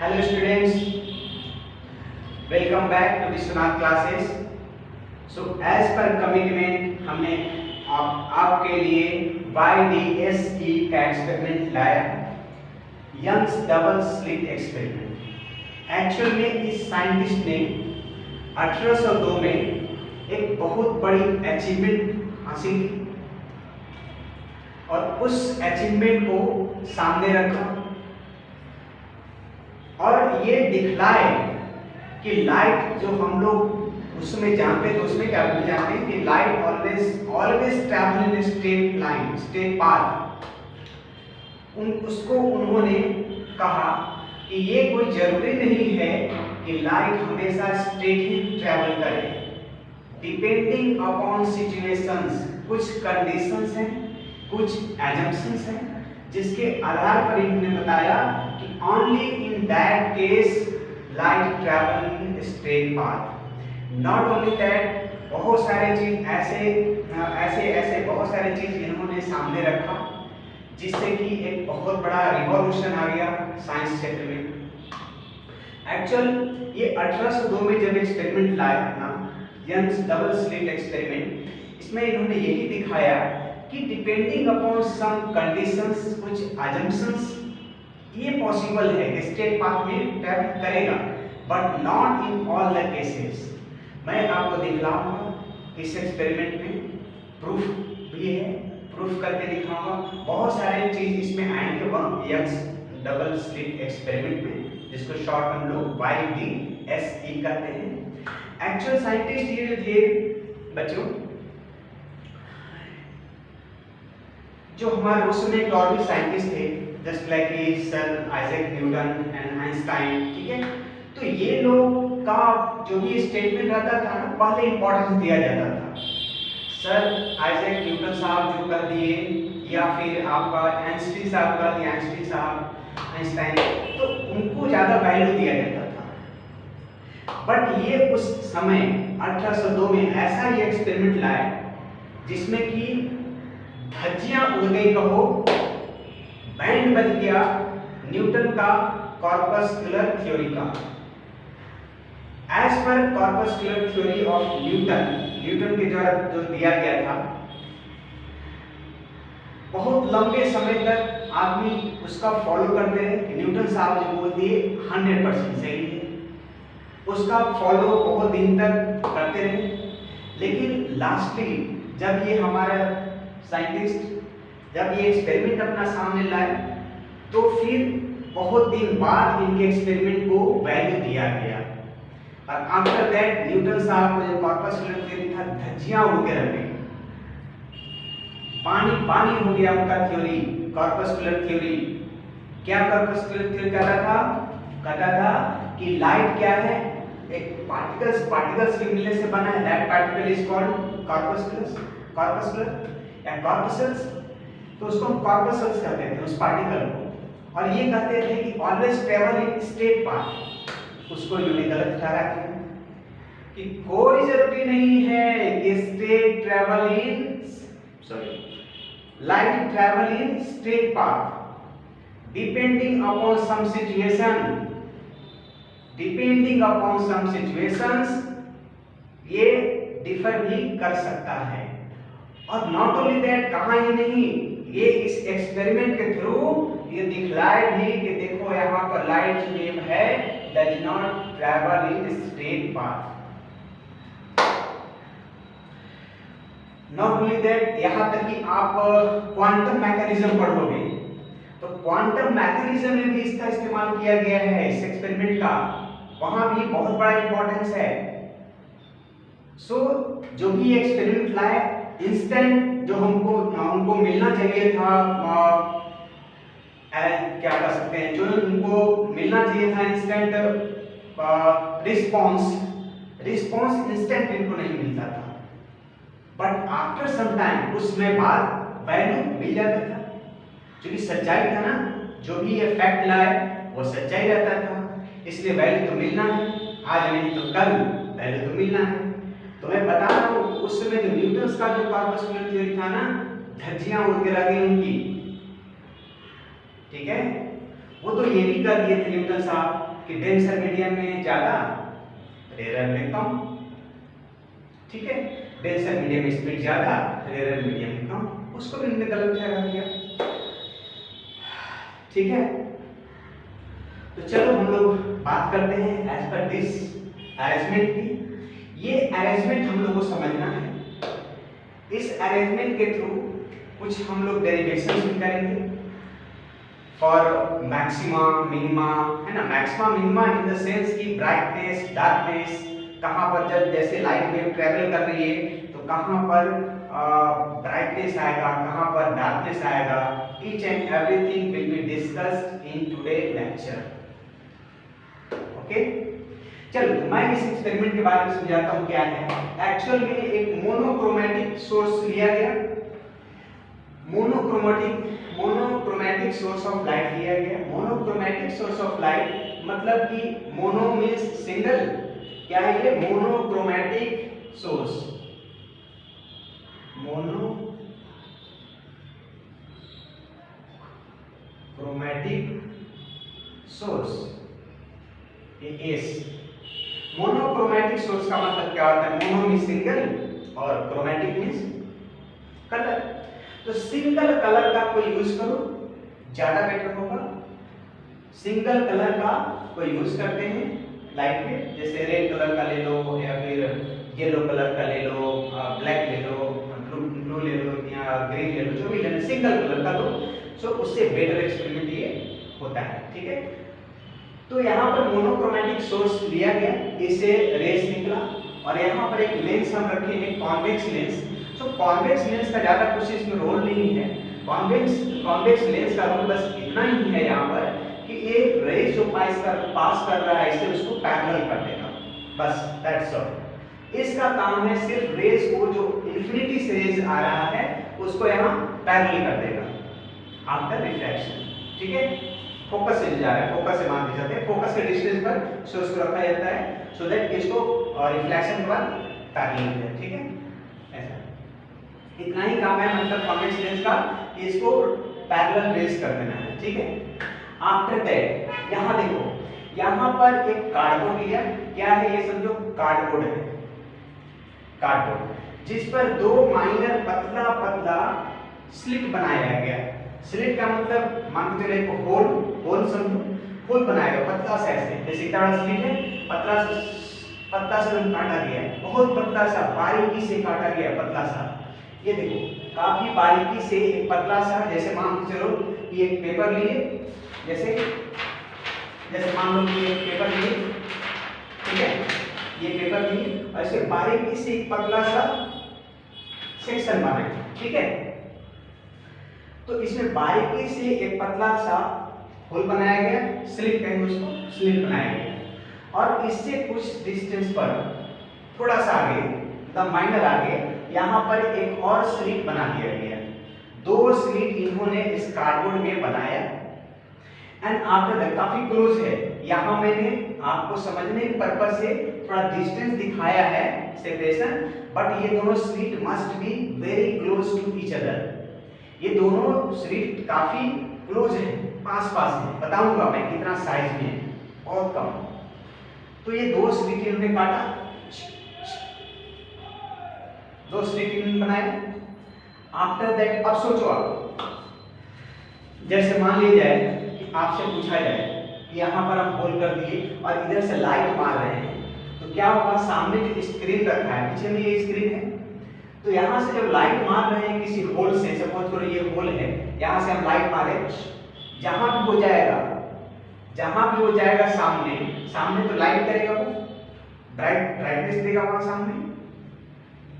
Hello students, welcome back to Vishwanath classes. So as per commitment हमने आपके लिए YDSE का एक्सपेरिमेंट लाया, Young's double slit experiment. Actual में इस साइंटिस्ट ने 1802 में एक बहुत बड़ी अचीवमेंट हासिल की और उस अचीवमेंट को सामने रखा और ये दिखलाए कि लाइट जो हम लोग उसमें जानते थे, उसमें क्या जानते हैं कि light always travel in straight line, straight path. उसको उन्होंने कहा कि ये कोई जरूरी नहीं है कि लाइट हमेशा स्ट्रेट ही ट्रैवल करे, डिपेंडिंग अपॉन सिचुएशंस। कुछ कंडीशंस हैं, कुछ एजम्पशंस हैं जिसके आधार पर इन्होंने बताया कि only in that case light travel in straight path. Not only that, बहुत सारे चीज ऐसे बहुत सारे चीज इन्होंने सामने रखा जिससे कि एक बहुत बड़ा रिवॉल्यूशन आ गया साइंस क्षेत्र में। एक्चुअल ये 1802 में जब एक्सपेरिमेंट लाया ना, यंग्स डबल स्लिट एक्सपेरिमेंट, इसमें इन्होंने यही दिखाया कि डिपेंडिंग अपॉन सम कंडीशंस, कुछ अजम्पशंस, ये पॉसिबल है कि स्ट्रेट पाथ में ट्रैवल करेगा, but not in all the cases. मैं आपको दिखलाऊंगा इस एक्सपेरिमेंट में, प्रूफ भी है, प्रूफ करके दिखाऊंगा। बहुत सारे चीज इसमें आएंगे यंग्स डबल स्लिट एक्सपेरिमेंट में, जिसको शॉर्ट हम लोग YDSE कहते हैं। एक्चुअल साइंटिस्ट ये थे बच्चों, जो हमारे उस समय एक और भी साइंटिस्ट थे, just like sir Isaac Newton and Einstein, ठीक है। तो ये लोग का जो भी स्टेटमेंट रहता था ना, पहले इंपॉर्टेंस दिया जाता था। सर आइजैक न्यूटन साहब जो कर दिए, या फिर आपका आइंस्टीन साहब कर दिए, आइंस्टीन साहब, आइंस्टाइन, तो उनको ज़्यादा वैल्यू दिया जाता था। बट ये उस समय 1802 में ऐसा ही एक्सपेरिमेंट लाया जिसमें कि धज्जियां उड़ गई, कहो बैंड बज गया न्यूटन का कॉर्पस्कुलर थ्योरी का। As per corpuscular theory of Newton के द्वारा जो दिया गया था, बहुत लंबे समय तक आदमी उसका फॉलो करते रहे कि न्यूटन साहब जो बोल दिए 100% सही है, उसका फॉलो बहुत दिन तक करते रहे। लेकिन लास्टली जब ये हमारा साइंटिस्ट जब ये एक्सपेरिमेंट अपना सामने लाए, तो फिर बहुत दिन बाद इनके एक्सपेरिमेंट को वैल्यू दिया गया। और आफ्टर दैट न्यूटन साहब को जो कॉर्पस्कुलर थ्योरी था, धज्जियां उड़ के रह गई, पानी हो गया उनका थ्योरी, कॉर्पस्कुलर थ्योरी। क्या कॉर्पस्कुलर थ्योरी कहता था कि लाइट क्या है, एक पार्टिकल्स के मिलने से बना है, that particle is called corpuscular या कॉर्पसल्स। तो उसको हम कॉर्पसल्स कहते थे उस पार्टिकल को, और ये कहते थे कि always travel in straight path. उसको इन्होंने गलत ठहरा किया कि कोई जरूरी नहीं है कि straight travel in light travel in straight path, depending upon some situations ये डिफर भी कर सकता है। और नॉट ओनली दैट, कहाँ ही नहीं, ये इस एक्सपेरिमेंट के थ्रू ये दिखलाए भी कि देखो यहाँ पर लाइट वेव है, does not travel in straight path. Not only that, यहाँ तक कि आप क्वांटम मैकेनिज्म पढ़ोगे तो क्वांटम मैकेनिज्म में भी इसका इस्तेमाल किया गया है इस एक्सपेरिमेंट का, वहां भी बहुत बड़ा इंपॉर्टेंस है। सो जो भी एक्सपेरिमेंट लाए, इंस्टेंट जो उनको मिलना चाहिए था, क्या कर सकते हैं, जो उनको मिलना चाहिए था इंस्टेंट रिस्पॉन्स इंस्टेंट इनको नहीं मिलता था, बट आफ्टर सम टाइम, कुछ समय बाद वैल्यू मिल जाता था। क्योंकि सच्चाई था ना, जो भी ये फैक्ट लाए वो सच्चाई रहता था, इसलिए वैल्यू तो मिलना है, आज नहीं तो कल वैल्यू तो मिलना है। तो मैं बता रहा हूँ उस समय जो न्यूटन का जो कॉर्पस्कुलर थ्योरी था ना, धज्जियां उड़ के रह गई उनकी, ठीक है। वो तो ये भी कर दिए थे न्यूटन साहब कि डेंसर मीडियम में ज़्यादा, रेयर में कम। ठीक है, डेंसर मीडियम में स्पीड ज़्यादा, रेयर मीडियम में कम, उसको भी हमने गलत ठहरा दिया। ठीक है, तो चलो हम लोग बात करते हैं एज पर दिस अरेंजमेंट की। ये अरेंजमेंट हम लोग को समझना है। इस अरेंजमेंट के थ्रू कुछ हम लोग डेरिवेशन भी करेंगे फॉर मैक्सिमा मिनिमा, है ना। Maxima minima in the sense की ब्राइटनेस डार्कनेस, कहाँ पर जब जैसे लाइट वेव ट्रेवल कर रही है तो कहाँ पर ब्राइटनेस आएगा, कहाँ पर डार्कनेस आएगा। Each and everything will be discussed in today lecture. Okay, चलो मैं इस एक्सपेरिमेंट के बारे में समझाता हूँ क्या है। एक्चुअल में एक मोनोक्रोमैटिक सोर्स लिया गया, मोनोक्रोमैटिक सोर्स ऑफ लाइट लिया गया। मोनोक्रोमैटिक सोर्स ऑफ लाइट मतलब कि मोनो मींस सिंगल, क्या है ये monochromatic source, monochromatic source, S. Monochromatic source का मतलब क्या होता है? मोनो मींस सिंगल और क्रोमैटिक मींस कलर। तो सिंगल कलर का कोई यूज करो, ज्यादा बेटर होगा। सिंगल कलर का कोई यूज करते हैं लाइट में, जैसे रेड कलर का ले लो या फिर येलो कलर का ले लो, ब्लैक ले लो, ब्लू ले लो या ग्रीन ले लो, जो भी लेना, सिंगल कलर का लो। सो उससे बेटर एक्सपेरिमेंट ये होता है। ठीक है, तो यहाँ पर मोनोक्रोमैटिक सोर्स लिया गया, इससे रेस निकला और यहाँ पर एक लेंस हम रखे हैं कॉन्वेक्स लेंस। तो कॉन्वेक्स लेंस का ज़्यादा कुछ इसमें रोल नहीं है। कॉन्वेक्स लेंस का रोल बस इतना ही है यहाँ पर कि एक रेस जो पास कर रहा है इसे उसको पैरेलल कर देगा, बस दैट्स ऑल। इसका काम है सिर्फ रेस को, जो इन्फिनिटी से रेस आ रहा है उसको यहाँ पैरेलल कर देगा आफ्टर रिफ्रैक्शन। ठीक है, फोकस से जा रहा है, फोकस से मान दिए जाते हैं, फोकस के डिस्टेंस पर सोर्स को रखा जाता है सो दैट इसको रिफ्लेक्शन के बाद पैरेलल हो जाए। ठीक है, ऐसा इतना ही काम है मतलब कॉन्वेक्स लेंस का, इसको पैरेलल रेस कर देना है। ठीक है, आफ्टर दैट यहाँ देखो, यहाँ पर एक कार्डबोर्ड लिया, क्या है ये समझो, कार्डबोर्ड है, कार्डबोर्ड जिस पर दो माइनर पतला पतला स्लिट बनाया गया। स्लिट का मतलब मान के चलो एक होल समझो, होल बनाएगा पतला सा, ऐसे जैसे इतना बड़ा स्लिट है, पतला सा काटा गया है, बहुत पतला सा बारीकी से काटा गया पतला सा। ये देखो काफी बारीकी से एक पतला सा, जैसे मान के चलो ये एक पेपर लिए, जैसे मान लो ये पेपर लिए, ठीक है, ये पेपर लिए और इसे बारीकी से एक पतला सा सेक्शन बनाए। ठीक है, तो इसमें बारीकी से एक पतला सा होल बनाया गया, स्लिट कहेंगे उसको, स्लिट बनाया गया और इससे कुछ डिस्टेंस पर थोड़ा सा आगे, द माइनर आगे, यहाँ पर एक और स्लिट बना दिया गया। दो स्लिट इन्होंने इस कार्डबोर्ड में बनाया एंड आफ्टर दैट काफी क्लोज है। यहाँ मैंने आपको समझने के पर्पज से थोड़ा डिस्टेंस दिखाया है, सेपरेशन, बट ये दोनों slit must be very close to each other. ये दोनों स्लिट काफी क्लोज है, पास पास है, बताऊंगा मैं कितना साइज में है, बहुत कम। तो ये दो स्लिट इन्होंने काटा, दो स्लिट इन्होंने बनाए। आफ्टर दैट अब सोचो आप, जैसे मान लिया जाए कि आपसे पूछा जाए कि यहाँ पर हम होल कर दिए और इधर से लाइट मार रहे हैं, तो क्या होगा, सामने जो स्क्रीन रखा है, पीछे में ये स्क्रीन है, तो यहाँ से जब लाइट मार रहे हैं किसी होल से, सपोज करो ये होल है, यहाँ से हम लाइट मारे, जहां भी हो जाएगा, जहां भी हो जाएगा सामने तो लाइट करेगा, वो ब्राइटनेस देगा वहां सामने।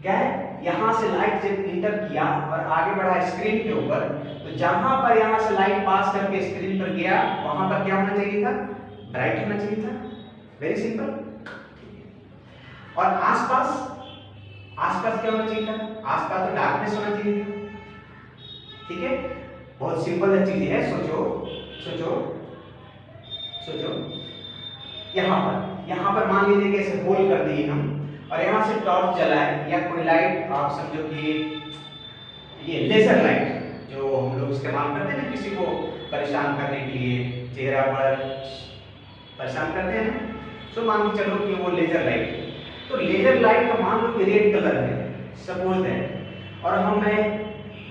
क्या है, यहाँ से लाइट जब इंटर किया और आगे बढ़ा स्क्रीन के ऊपर, तो जहां पर यहाँ से लाइट पास करके स्क्रीन पर गया, वहां पर क्या होना चाहिए था, ब्राइट होना चाहिए था। Very simple. और आसपास क्या होना चाहिए था, आसपास तो डार्कनेस होना चाहिए था। ठीक है, बहुत सिंपल चीज है, सोचो यहाँ पर मान लीजिए कि ऐसे होल कर दिए हम और यहाँ से टॉर्च जलाए या कोई लाइट, आप समझो कि ये लेजर लाइट जो हम लोग इस्तेमाल करते हैं ना किसी को परेशान करने के लिए, चेहरा पर परेशान करते हैं ना। सो मान के चलो कि वो लेजर लाइट है, तो लेजर लाइट का मान लो कि रेड कलर है, सपोज दैट, और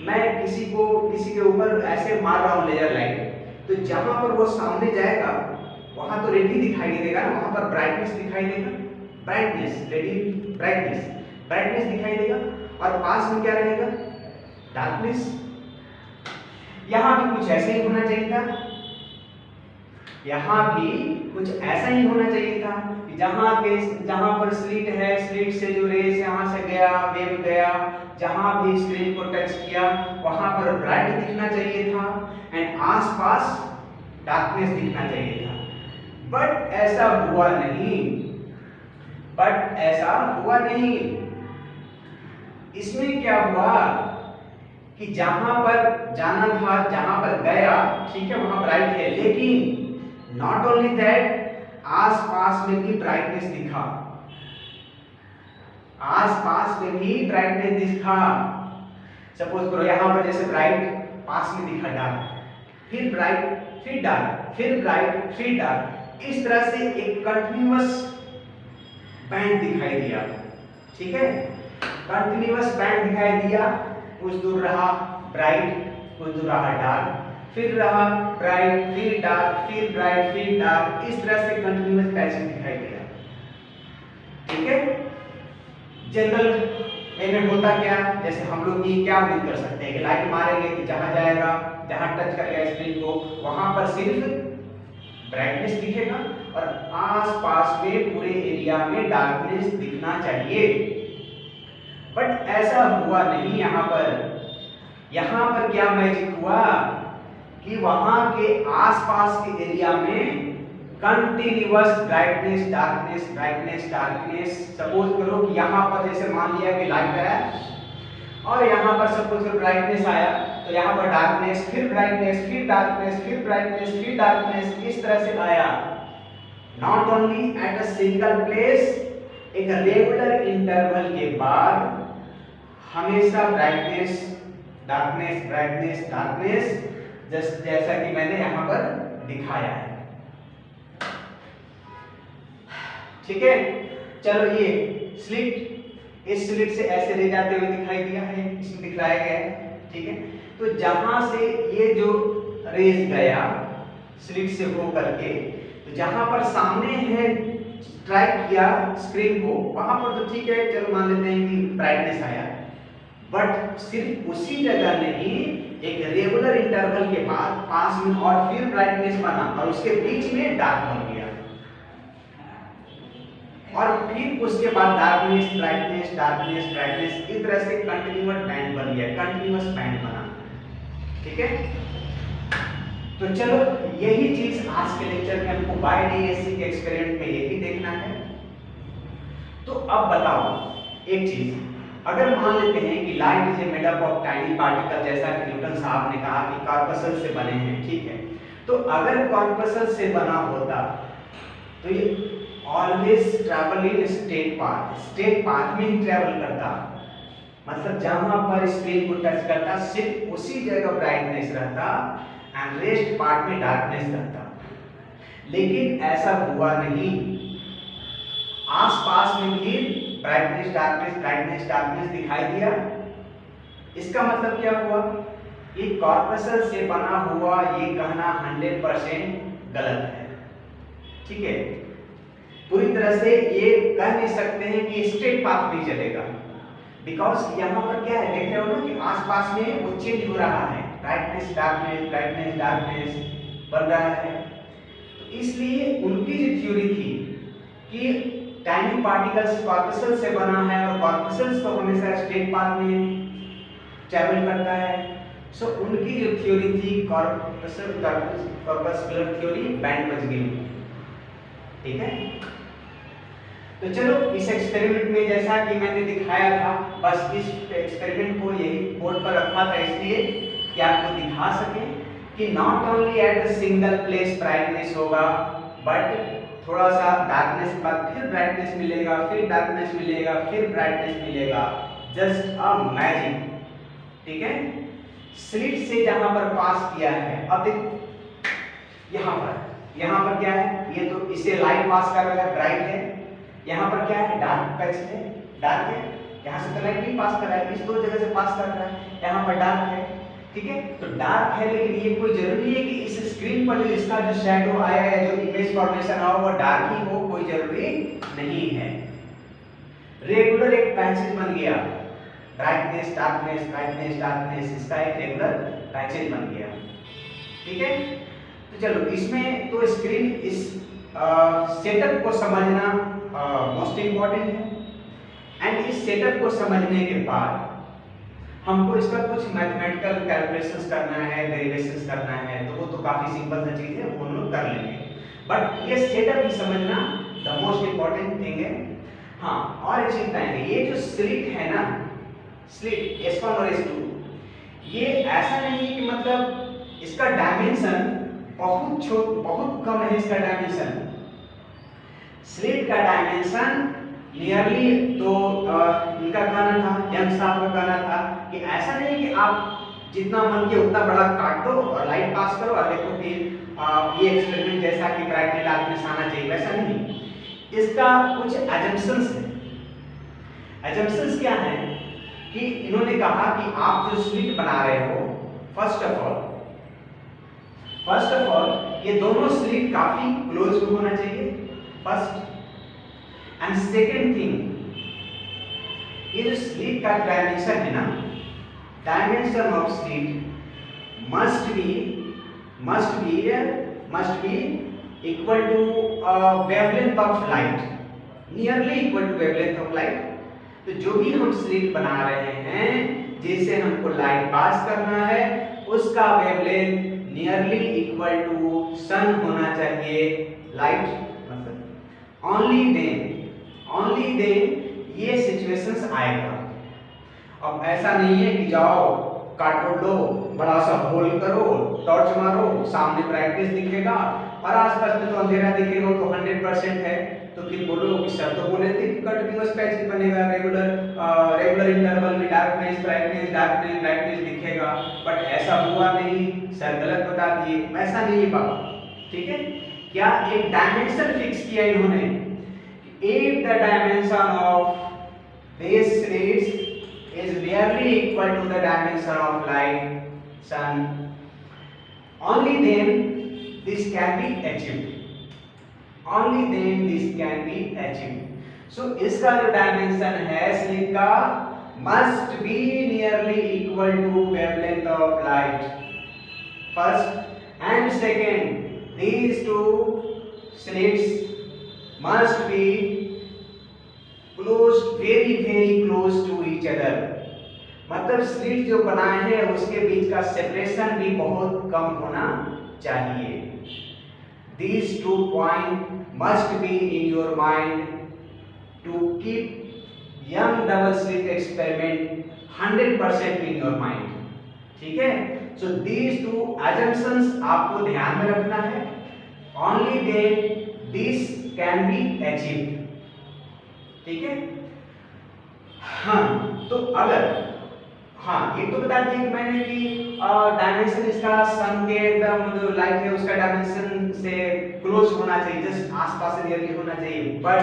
मैं किसी के ऊपर ऐसे मार रहा हूँ लेजर लाइट, तो जहां पर वो सामने जाएगा वहां तो रेड ही दिखाई नहीं देगा ना, वहां पर ब्राइटनेस दिखाई देगा, ब्राइटनेस दिखाई देगा, और पास में क्या रहेगा, डार्कनेस। यहां भी कुछ ऐसा ही होना चाहिए था, यहां भी कुछ ऐसा ही होना चाहिए था कि जहां पर स्लिट है, स्लिट से जो रेस यहां से गया, वेव गया, जहां भी स्क्रीन को टच किया वहां पर ब्राइट दिखना चाहिए था एंड आसपास डार्कनेस दिखना चाहिए था। बट ऐसा हुआ नहीं। इसमें क्या हुआ कि जहां पर जाना था, जहां पर गया, ठीक है, वहां ब्राइट है, लेकिन नॉट ओनली दैट, आसपास में भी ब्राइटनेस दिखा, सपोज करो यहां पर जैसे ब्राइट, पास में दिखा डार्क, फिर ब्राइट, फिर डार्क, फिर ब्राइट, फिर डार्क, इस तरह से एक कंटिन्यूअस बैंड दिखाई दिया, ठीक है, कंटिन्यूअस बैंड दिखाई दिया। कुछ दूर रहा ब्राइट, कुछ दूर रहा डार्क, फिर रहा ब्राइट, फिर डार्क, फिर ब्राइट, फिर डार्क, इस तरह से कंटिन्यूअस पैटर्न दिखाई दिया, ठीक है। जनरल में होता क्या, जैसे हम लोग ये क्या उम्मीद कर सकते हैं कि लाइट मारेंगे तो जहां जाएगा, जहां टच करेगा स्क्रीन को, वहां पर सिर्फ ब्राइटनेस दिखेगा और आसपास में पूरे एरिया में डार्कनेस दिखना चाहिए। बट ऐसा हुआ नहीं। यहाँ पर क्या मैजिक हुआ कि वहां के आसपास के एरिया में कंटिन्यूअस ब्राइटनेस डार्कनेस। सपोज करो कि यहाँ पर जैसे मान लिया कि लाइट आया और यहाँ पर सपोज करो ब्राइटनेस आया, तो यहाँ पर डार्कनेस, फिर ब्राइटनेस, फिर डार्कनेस, फिर ब्राइटनेस, फिर डार्कनेस, इस तरह से आया। Not only at a single place, एक रेगुलर इंटरवल के बाद हमेशा ब्राइटनेस डार्कनेस, जैसा कि मैंने यहाँ पर दिखाया है, ठीक है। चलो ये स्लिट, इस स्लिट से ऐसे ले जाते हुए दिखाई दिया है, इसमें दिखाया गया है, ठीक है। तो जहां से ये जो रेज गया स्लिट से हो करके, तो जहां पर सामने है स्ट्राइक किया स्क्रीन को, वहां पर तो ठीक है, चलो मान लेते हैं कि ब्राइटनेस आया, बट सिर्फ उसी जगह नहीं, एक रेगुलर इंटरवल के बाद पास में और फिर ब्राइटनेस बना और उसके बीच में डार्क बन गया, और फिर उसके बाद डार्कनेस ब्राइटनेस, इस तरह से कंटिन्यूअस बैंड बन गया, कंटिन्यूअस बैंड बना, ठीक है। तो चलो यही चीज आज के लेक्चर में हमको बाय डीएससी के एक्सपेरिमेंट में यही देखना है। तो अब बताओ एक चीज, अगर मान लेते हैं कि light is made up of tiny particle, जैसा कि न्यूटन साहब ने कहा कि कॉर्पसल से बने हैं, ठीक है। तो अगर कॉर्पसल से बना होता तो ये always travel in straight path में ही ट्रैवल करता, मतलब जहां पर स्क्रीन को टच करता सिर्फ उसी जगह ब्राइटनेस रहता एंड रेस्ट पार्ट में डार्कनेस रहता। लेकिन ऐसा हुआ नहीं, आसपास में भी ब्राइटनेस डार्कनेस दिखाई दिया। इसका मतलब क्या हुआ, ये कॉर्पसल से बना हुआ ये कहना 100% गलत है, ठीक है। पूरी तरह से ये कह नहीं सकते हैं कि स्ट्रेट पाथ नहीं चलेगा, बिकॉज यहाँ पर क्या है, देख रहे हो ना कि आसपास में वो चेंज हो रहा है, ब्राइटनेस डार्कनेस बन रहा है। तो इसलिए उनकी जो थ्योरी थी कि टाइनी पार्टिकल्स कॉर्पसल से बना है और कॉर्पसल्स तो हमेशा स्ट्रेट पाथ में ट्रैवल करता है, सो उनकी जो थ्योरी थी कॉर्पस्कुलर थ्योरी बैंड बच गई, ठीक है। तो चलो इस एक्सपेरिमेंट में जैसा कि मैंने दिखाया था, बस इस एक्सपेरिमेंट को यही बोर्ड पर रखा था इसलिए कि आपको दिखा सके कि not only at a single place brightness होगा, बट थोड़ा सा डार्कनेस के बाद फिर ब्राइटनेस मिलेगा, फिर डार्कनेस मिलेगा, फिर ब्राइटनेस मिलेगा, जस्ट अ मैजिक, ठीक है। स्लिट से जहां पर पास किया है, अब देख यहाँ पर क्या है, ये तो इसे लाइट पास कर रहा है, ब्राइट है, यहाँ पर क्या है, डार्क पैच है, डार्क है, यहाँ से तो लाइट नहीं पास कर रहा है, इस दो जगह से पास कर रहा है, यहाँ पर डार्क है, ठीक है। तो डार्क है, लेकिन ये कोई जरूरी है कि इस स्क्रीन पर जो इसका जो शैडो आया है, जो इमेज फॉर्मेशन आया वो डार्क ही हो, कोई जरूरी नहीं है। रेगुलर एक पैचेज बन गया, ब्राइटनेस डार्कनेस, ब्राइटनेस डार्कनेस, इसका एक रेगुलर पैचेज बन गया, ठीक है। तो चलो इसमें तो स्क्रीन इस सेटअप को समझना मोस्ट इंपॉर्टेंट है। एंड इस सेटअप को समझने के बाद हमको इसका कुछ मैथमेटिकल कैलकुलेशंस करना है, डेरिवेशंस करना है, तो वो तो काफी सिंपल सा चीज है, वो हम लोग कर लेंगे। बट ये सेटअप ही समझना द मोस्ट इंपॉर्टेंट थिंग है। हाँ, और एक चीज बताएंगे, ये जो स्लिट है ना, स्लिट S1 और S2, ये ऐसा नहीं है कि मतलब इसका डायमेंशन बहुत कम है, इसका डायमेंशन, स्लिट का डायमेंशन नियरली, तो इनका कहना था, यंग साहब का कहना था कि ऐसा नहीं कि आप जितना मन के उतना बड़ा काट दो और लाइट पास करो और देखो कि ये एक्सपेरिमेंट जैसा कि ब्राइटनेस डार्कनेस आना चाहिए, वैसा नहीं। इसका कुछ एजम्पशंस है। एजम्पशंस क्या है कि इन्होंने कहा कि आप जो स्लिट बना रहे हो, फर्स्ट ऑफ ऑल ये दोनों स्लिट काफी क्लोज होना चाहिए, फर्स्ट। एंड सेकेंड थिंग, ये जो स्लिट का डायमेंशन है ना, dimension of slit must be equal to wavelength of light, nearly equal to wavelength of light। तो जो भी हम स्लिट बना रहे हैं, जिसे हमको लाइट पास करना है, उसका वेवलेंथ नियरली इक्वल टू सन होना चाहिए, लाइट मतलब। ओनली देन ये सिचुएशंस आएगा। अब ऐसा नहीं है कि जाओ कार्डबोर्ड लो, बड़ा सा होल करो, टॉर्च मारो, सामने ब्राइटनेस दिखेगा और आसपास में तो अंधेरा दिखेगा, तो 100% है, तो फिर बोलो कि सर तो बोले थे कि कंटीन्यूअस पैच बनेगा, रेगुलर इंटरवल में डार्कनेस ब्राइटनेस दिखेगा, बट ऐसा हुआ नहीं, सर गलत बता दिए, ऐसा नहीं है बाबा, ठीक है। क्या एक डायमेंशन फिक्स किया इन्होंने, if the dimension of these slits is nearly equal to the dimension of light, sun, only then this can be achieved, so इसका जो डायमेंशन है स्लिट का must be nearly equal to wavelength of light, first, and second, these two slits must be close, very close to each other। मतलब slit जो बनाए हैं उसके बीच का सेपरेशन भी बहुत कम होना चाहिए। These 2 points must be in your mind to keep young double slit experiment 100% in your mind, ठीक है। So these 2 assumptions आपको ध्यान में रखना है, only then this can be achieved, ठीक है। हाँ, तो अगर ये तो बता दिए कि मैंने कि डायमेंशन इसका सन के एकदम जो लाइट है उसका डायमेंशन से क्लोज होना चाहिए, जस्ट आसपास से नियरली होना चाहिए। But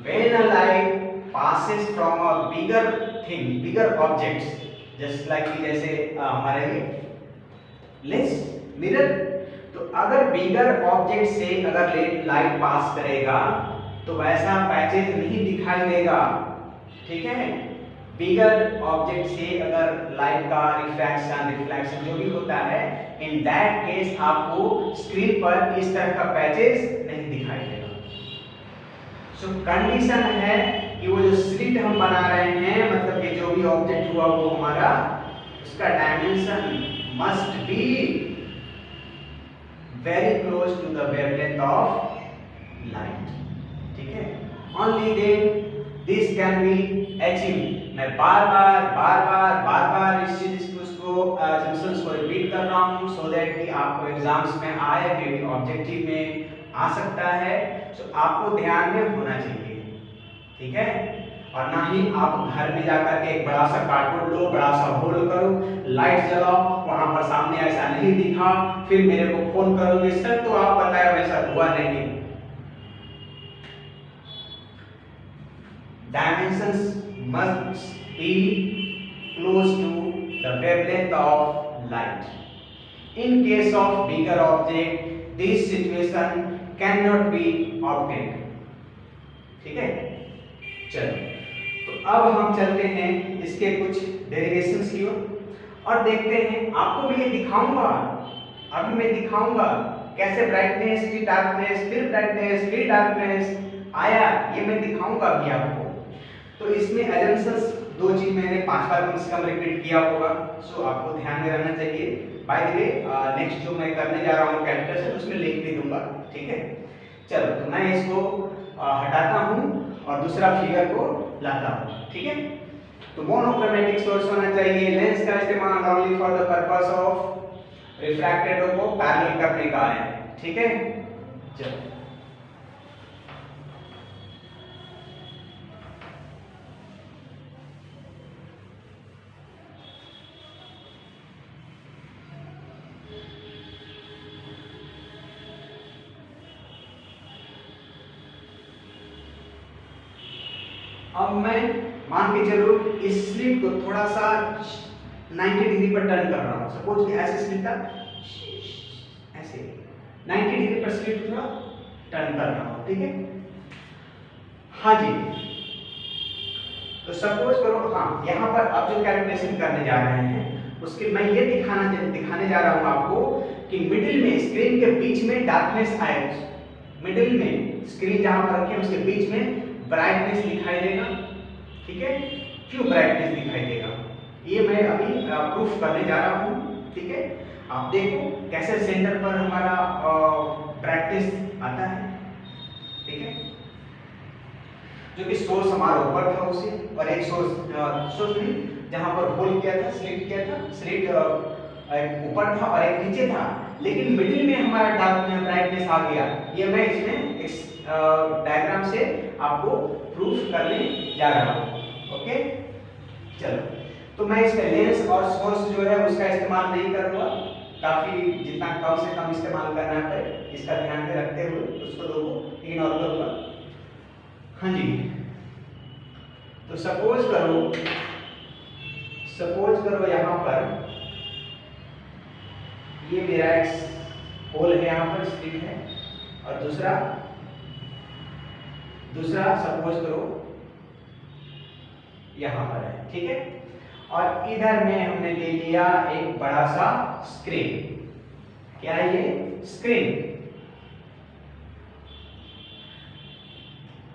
when a light passes from a bigger objects, just like जैसे हमारे लेंस मिरर, तो अगर बिगर ऑब्जेक्ट से अगर लाइट पास करेगा तो वैसा पैचेज नहीं दिखाई देगा, ठीक है। बिगर ऑब्जेक्ट से अगर लाइट का रिफ्लेक्शन जो भी होता है, इन दैट केस आपको स्क्रीन पर इस तरह का पैचेज नहीं दिखाई देगा। सो कंडीशन है कि वो जो स्लिट हम बना रहे हैं, मतलब कि जो भी ऑब्जेक्ट हुआ वो हमारा, उसका dimension must be very close to the wavelength of light, ठीक है। Only then this can be achieved। मैं बार बार इस चीज को assumptions को रिपीट कर रहा हूँ, so that कि आपको एग्जाम्स में आए, मे बी ऑब्जेक्टिव में आ सकता है, so आपको ध्यान में होना चाहिए, ठीक है। और ना ही आप घर में जाकर के एक बड़ा सा कार्डबोर्ड लो, बड़ा सा होल करो, लाइट जलाओ, वहां पर सामने ऐसा नहीं दिखा, फिर मेरे को फोन करोगे सर तो आप बताया वैसा हुआ नहीं। Dimensions must be close to the wavelength of light. In case of bigger object, this situation cannot be obtained. ठीक है, चलो तो अब हम चलते हैं इसके कुछ डेरिवेशंस की ओर और देखते हैं। आपको मैं ये दिखाऊंगा, अभी मैं दिखाऊंगा कैसे ब्राइटनेस फिर डार्कनेस फिर ब्राइटनेस फिर डार्कनेस आया, ये मैं दिखाऊंगा अभी आपको। तो इसमें एजम्पशंस दो चीज मैंने 5 बार कम से कम रिपीट किया होगा, सो आपको ध्यान में रहना चाहिए। बाय द वे नेक्स्ट जो मैं करने जा रहा हूँ कैलकुलेशन उसमें लिख भी दूंगा, ठीक है। चलो तो मैं इसको हटाता हूँ और दूसरा फिगर को लाता हूँ, ठीक है। तो मोनोक्रोमैटिक सोर्स होना चाहिए, लेंस का इस्तेमाल only for the purpose of refracted रे को पैरेलल करने का है, ठीक है। चलो अब मैं मान के चलो इस स्लिट को थोड़ा सा 90 डिग्री पर टर्न कर रहा हूँ। सपोज कि ऐसे स्लिट था, ऐसे 90 डिग्री पर स्लिट थोड़ा टर्न कर रहा हूँ, ठीक है। हाँ जी, तो सपोज करो, हाँ यहाँ पर अब जो कैलकुलेशन करने जा रहे हैं उसके मैं ये दिखाने जा रहा हूँ आपको कि मिडिल में स्क्रीन के बीच में डार्कनेस आए, मिडिल में स्क्रीन जहाँ पर रखे उसके बीच में ब्राइटनेस दिखाई देगा, ठीक है। क्यों ब्राइटनेस दिखाई देगा ये मैं अभी प्रूफ करने जा रहा हूँ, ठीक है। आप देखो कैसे सेंटर पर हमारा ब्राइटनेस आता है, ठीक है। जो कि सोर्स हमारा ऊपर था उसे, और एक सोर्स नहीं जहां पर होल किया था, स्लिट किया था, स्लिट ऊपर था और एक नीचे था, लेकिन मिडिल में हमारा डार्क ब्राइटनेस आ गया। ये मैं इसमें इस डायग्राम से आपको प्रूफ करने जा रहा हूँ, ओके। चलो तो मैं इसमें लेंस और सोर्स जो है उसका इस्तेमाल नहीं करूँगा, काफी जितना कम से कम इस्तेमाल करना है इसका ध्यान में रखते हुए उसको लोगों इग्नोर करूँगा। हाँ जी, तो सपोज करो यहाँ पर ये मेरा एक होल है, यहाँ पर स्लिट है, और दूसरा सपोज करो यहाँ पर है, ठीक है। और इधर में हमने ले लिया एक बड़ा सा स्क्रीन, क्या है ये स्क्रीन,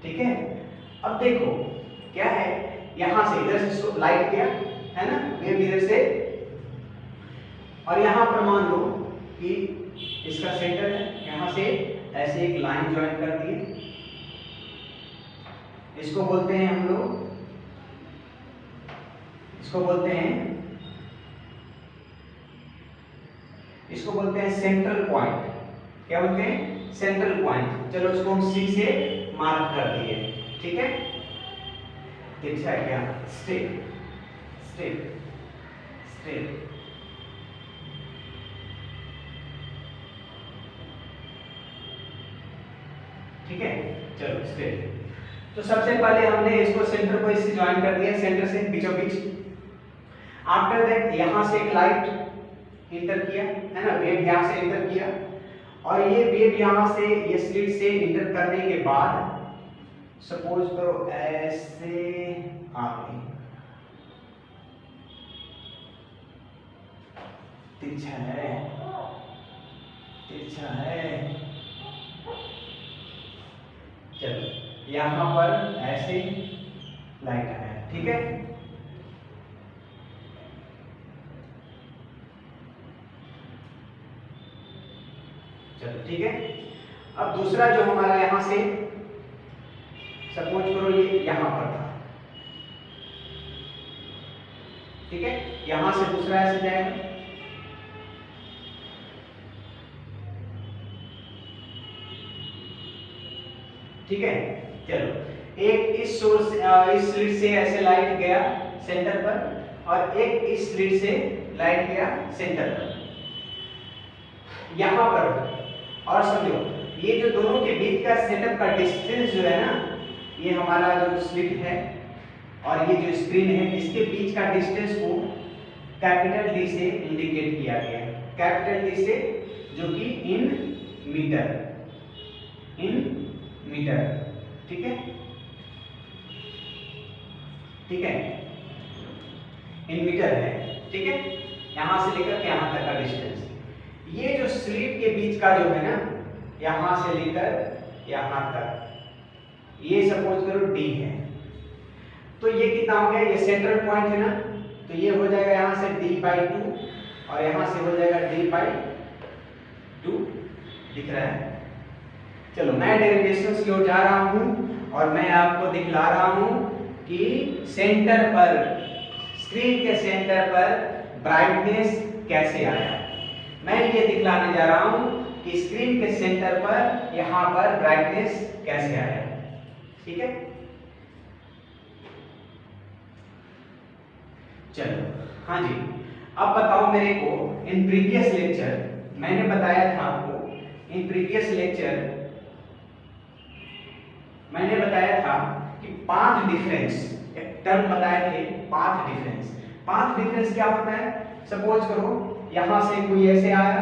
ठीक है। अब देखो क्या है, यहां से इधर से लाइट गया है ना, वेव इधर से, और यहां पर मान लो कि इसका सेंटर है, यहां से ऐसे एक लाइन ज्वाइन कर दी, इसको बोलते हैं हम लोग, इसको बोलते हैं सेंट्रल पॉइंट। क्या बोलते हैं? Central point. चलो इसको हम सी से मार्क कर दिए, ठीक है। तिरछा है क्या? स्ट्रेट स्ट्रेट स्ट्रेट, ठीक है। चलो स्ट्रेट। तो सबसे पहले हमने इसको सेंटर को इससे ज्वाइन कर दिया, सेंटर से बीचों बीच। आफ्टर दैट यहां से एक लाइट इंटर किया, है ना, वेव यहां से इंटर किया, और ये वेव यहां से ये स्लिट से इंटर करने के बाद सपोज करो ऐसे आ गई, तिरछा है, चलो यहां पर ऐसे लाइट आया, ठीक है। चलो ठीक है। अब दूसरा जो हमारा यहां से सपोज करो ये यहां पर था, ठीक है, यहां से दूसरा ऐसे जाएगा, ठीक है। चलो एक इस सोर्स इस स्लिट से ऐसे लाइट गया सेंटर पर और एक इस स्लिट से लाइट गया सेंटर पर यहां पर। और समझो ये जो दोनों के बीच का सेटअप का डिस्टेंस जो है ना, ये हमारा जो स्लिट है और ये जो स्क्रीन है, इसके बीच का डिस्टेंस को कैपिटल डी से इंडिकेट किया गया है। कैपिटल डी से जो कि इन मीटर, ठीक है, ठीक है, इन मीटर है, ठीक है, यहां से लेकर के यहां तक का डिस्टेंस। ये जो स्लिट के बीच का जो है ना, यहां से लेकर यहां तक, ये सपोज करो d है, तो ये कितना हो गया, ये सेंट्रल पॉइंट है ना, तो ये हो जाएगा यहां से d/2 और यहां से हो जाएगा d/2, दिख रहा है। चलो मैं डेरिवेशंस की ओर जा रहा हूं और मैं आपको दिखला रहा हूं कि सेंटर पर, स्क्रीन के सेंटर पर ब्राइटनेस कैसे आया। मैं ये दिखलाने जा रहा हूं कि स्क्रीन के सेंटर पर यहां पर ब्राइटनेस कैसे आया, ठीक है। चलो हाँ जी, अब बताओ मेरे को, इन प्रीवियस लेक्चर मैंने बताया था आपको, इन प्रीवियस लेक्चर मैंने बताया था कि पाथ डिफरेंस, एक टर्म बताए थे पाथ डिफरेंस। पाथ डिफरेंस क्या होता है, सपोज करो यहां से कोई ऐसे आया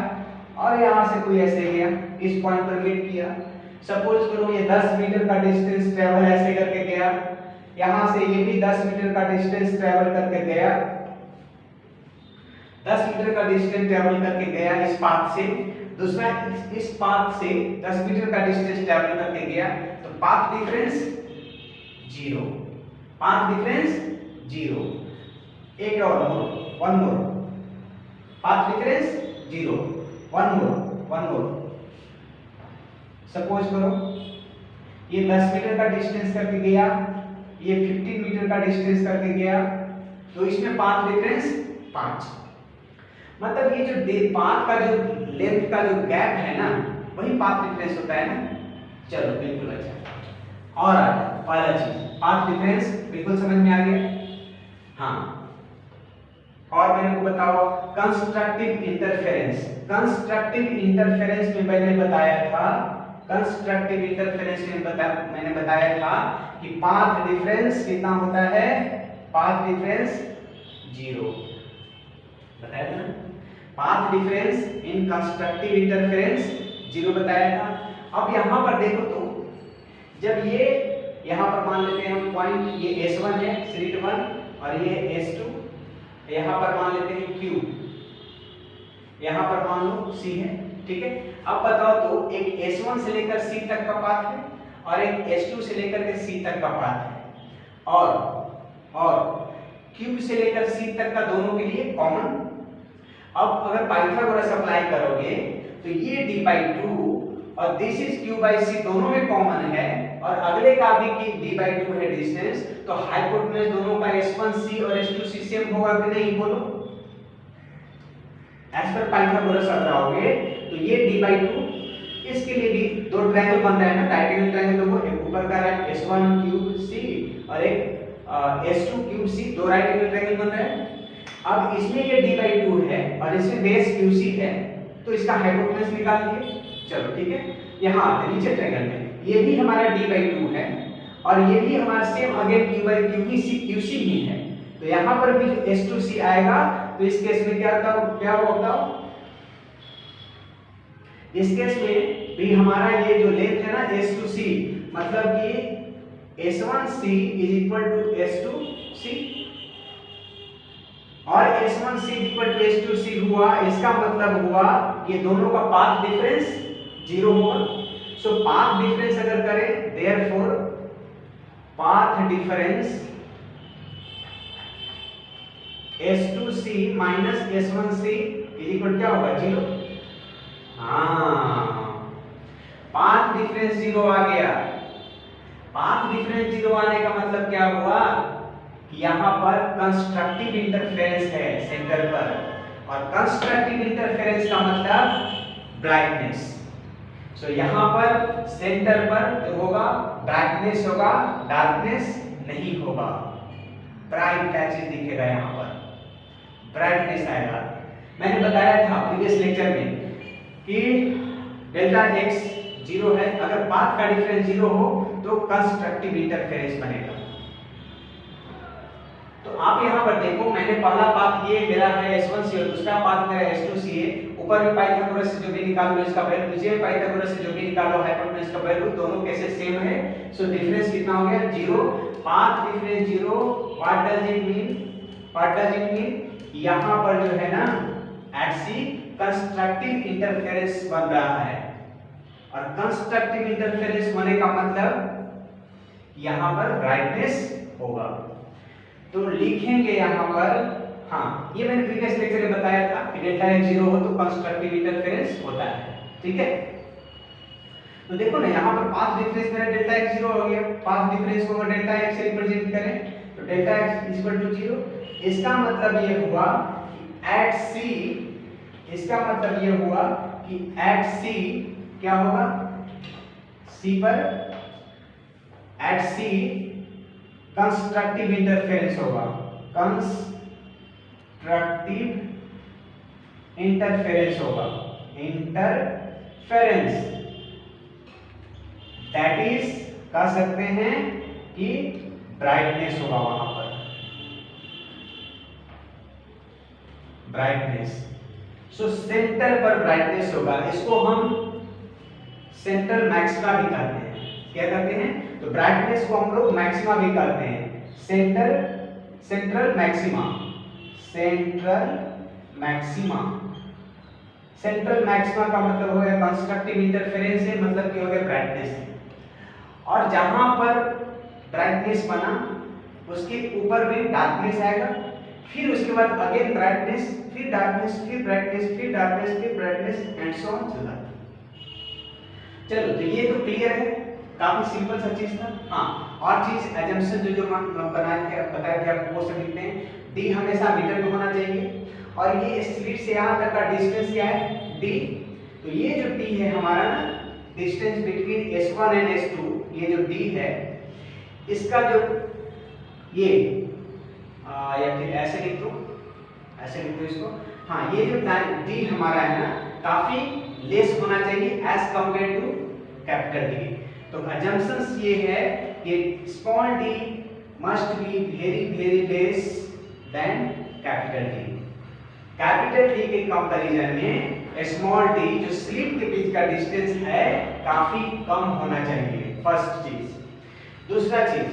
और यहां से कोई ऐसे गया, इस पॉइंट पर मीट किया। सपोज करो ये 10 मीटर का डिस्टेंस ट्रेवल ऐसे करके गया, यहां से ये भी 10 मीटर का डिस्टेंस ट्रेवल करके गया, 10 मीटर का डिस्टेंस ट्रेवल करके गया इस पाथ से, दूसरा इस पाथ से 10 मीटर का डिस्टेंस ट्रेवल करके गया, तो पाथ डिफरेंस 0, पाथ डिफरेंस 0। एक और one more, path difference 0, one more. Suppose करो ये 10 मीटर का डिस्टेंस करके गया, ये 15 मीटर का डिस्टेंस करके गया, तो इसमें पाथ डिफरेंस 5। मतलब ये जो पाथ का जो लेंथ का जो गैप है ना, वही पाथ डिफरेंस होता है ना। चलो बिल्कुल अच्छा। और पहला चीज पाथ डिफरेंस बिल्कुल समझ में आ गया। हाँ, और मेरे को बताओ कंस्ट्रक्टिव इंटरफेरेंस। कंस्ट्रक्टिव इंटरफेरेंस में मैंने बताया था, कंस्ट्रक्टिव इंटरफेरेंस में मैंने बताया था कि पाथ डिफरेंस कितना होता है, पाथ डिफरेंस 0 बताया था ना। Path difference in constructive interference 0 बताया था। अब यहां पर देखो तो जब ये यहां पर मान लेते हैं हम पॉइंट, ये S1 है स्लिट 1 और ये S2, यहां पर मान लेते हैं Q, यहां पर मान लो C है, ठीक है। अब बताओ तो एक S1 से लेकर C तक का पाथ है और एक S2 से लेकर के C तक का पाथ है, और Q से लेकर C तक का दोनों के लिए कॉमन। अब अगर पाइथागोरस अप्लाई करोगे तो ये d/2 और दिस इज q/c दोनों में कॉमन है, और अगले का भी कि d/2 है डिस्टेंस, तो हाइपोटेन्यूज दोनों का S1c और S2c सेम होगा कि नहीं, बोलो। एज पर पाइथागोरस लगाओगे तो ये d/2, इसके लिए भी दो ट्रायंगल बन रहा है ना, राइट एंगल ट्रायंगल, देखो एक ऊपर का है S1cubec और एक S2cubec, दो राइट एंगल ट्रायंगल बन रहा है। अब इसमें ये d/2 है और इसमें बेस QC है, तो इसका हाइपोटेन्यूज निकाल लिए। चलो ठीक है, यहाँ आते नीचे ट्रायंगल में ये भी हमारा d/2 है और ये भी हमारा सेम अगेन QC ही है, तो यहाँ पर भी जो S2c आएगा तो इस केस में क्या होगा, इस केस में भी हमारा ये जो लेंथ है ना S2c, मतलब कि S1c is equal to S2c और S1c इक्वल टू S2c हुआ, इसका मतलब हुआ ये दोनों का पाथ डिफरेंस 0 होगा। सो पाथ डिफरेंस अगर करें, therefore path difference S2c minus S1c is equal क्या होगा, 0। हाँ, पाथ डिफरेंस 0 आ गया। पाथ डिफरेंस 0 आने का मतलब क्या हुआ कि यहां पर कंस्ट्रक्टिव इंटरफेरेंस है सेंटर पर, और कंस्ट्रक्टिव इंटरफेरेंस का मतलब ब्राइटनेस। सो यहाँ पर सेंटर पर जो होगा ब्राइटनेस होगा, डार्कनेस नहीं होगा। ब्राइट पैचेस दिखेगा, यहाँ पर ब्राइटनेस आएगा। मैंने बताया था प्रीवियस लेक्चर में कि डेल्टा एक्स 0 है, अगर पाथ का डिफरेंस 0 हो तो कंस्ट्रक्टिव इंटरफेरेंस बनेगा। तो आप यहाँ पर देखो, मैंने पहला पाथ ये मेरा है S1 से और दूसरा पाथ मेरा S2 से है। ऊपर में पाइथागोरस से जो भी निकाल लो इसका वैल्यू, नीचे में पाइथागोरस से जो भी निकालो हाइपोटेन्यूज का वैल्यू, दोनों कैसे सेम है। सो डिफरेंस कितना हो गया 0, path difference 0। What does it mean, what does it mean, यहाँ पर जो है ना एट सी कंस्ट्रक्टिव इंटरफेरेंस बन रहा है। और कंस्ट्रक्टिव इंटरफेरेंस होने का मतलब यहाँ पर ब्राइटनेस होगा। तो लिखेंगे यहाँ पर, हाँ ये मैंने प्रीवियस लेक्चर में बताया था कि डेल्टा एक्स 0 हो तो कंस्ट्रक्टिव इंटरफेरेंस होता है, ठीक है। तो देखो ना यहाँ पर पाथ डिफरेंस मेरा डेल्टा एक्स 0 हो गया। पाथ डिफरेंस को अगर डेल्टा एक्स से रिप्रेजेंट करें तो डेल्टा एक्स इक्वल टू 0। इसका मतलब ये हुआ कि एट सी, इसका मतलब ये हुआ कि एट सी क्या होगा, सी पर एट सी कंस्ट्रक्टिव इंटरफेरेंस होगा। कंस्ट्रक्टिव इंटरफेरेंस होगा, इंटरफेरेंस दैट इज कह सकते हैं कि ब्राइटनेस होगा वहां पर, ब्राइटनेस। सो सेंटर पर ब्राइटनेस होगा। इसको हम सेंट्रल मैक्सिमा भी कहते हैं। क्या कहते हैं, तो ब्राइटनेस को हम लोग मैक्सिमा भी कहते हैं। Central maxima, central maxima. Central maxima का मतलब हो गया कंस्ट्रक्टिव इंटरफेरेंस है, मतलब क्या हो गया ब्राइटनेस है। और जहां पर ब्राइटनेस बना उसके ऊपर में डार्कनेस आएगा, फिर उसके बाद अगेन ब्राइटनेस, फिर डार्कनेस, फिर ब्राइटनेस, फिर डार्कनेस, फिर ब्राइटनेस एंड सो ऑन चला। चलो तो ये तो क्लियर है, काफी सिंपल सा चीज था। हाँ और चीज एजम्पशन जो बनाए थे, बताए थे आपको, वो सब लिखते हैं। डी हमेशा मीटर में होना चाहिए और ये स्लिट से यहाँ तक का डिस्टेंस क्या है डी। तो ये जो डी है हमारा ना distance between S1 and S2, ये जो डी है इसका जो ये या फिर ऐसे लिख दो, ऐसे लिख दो इसको। हाँ ये जो डी हमारा है ना काफी लेस होना चाहिए as compare to capital D. तो assumptions ये है कि small D must be very very less than capital D. Capital D के कंपैरिजन में स्मॉल डी जो स्लिट के बीच का डिस्टेंस है काफी कम होना चाहिए, फर्स्ट चीज। दूसरा चीज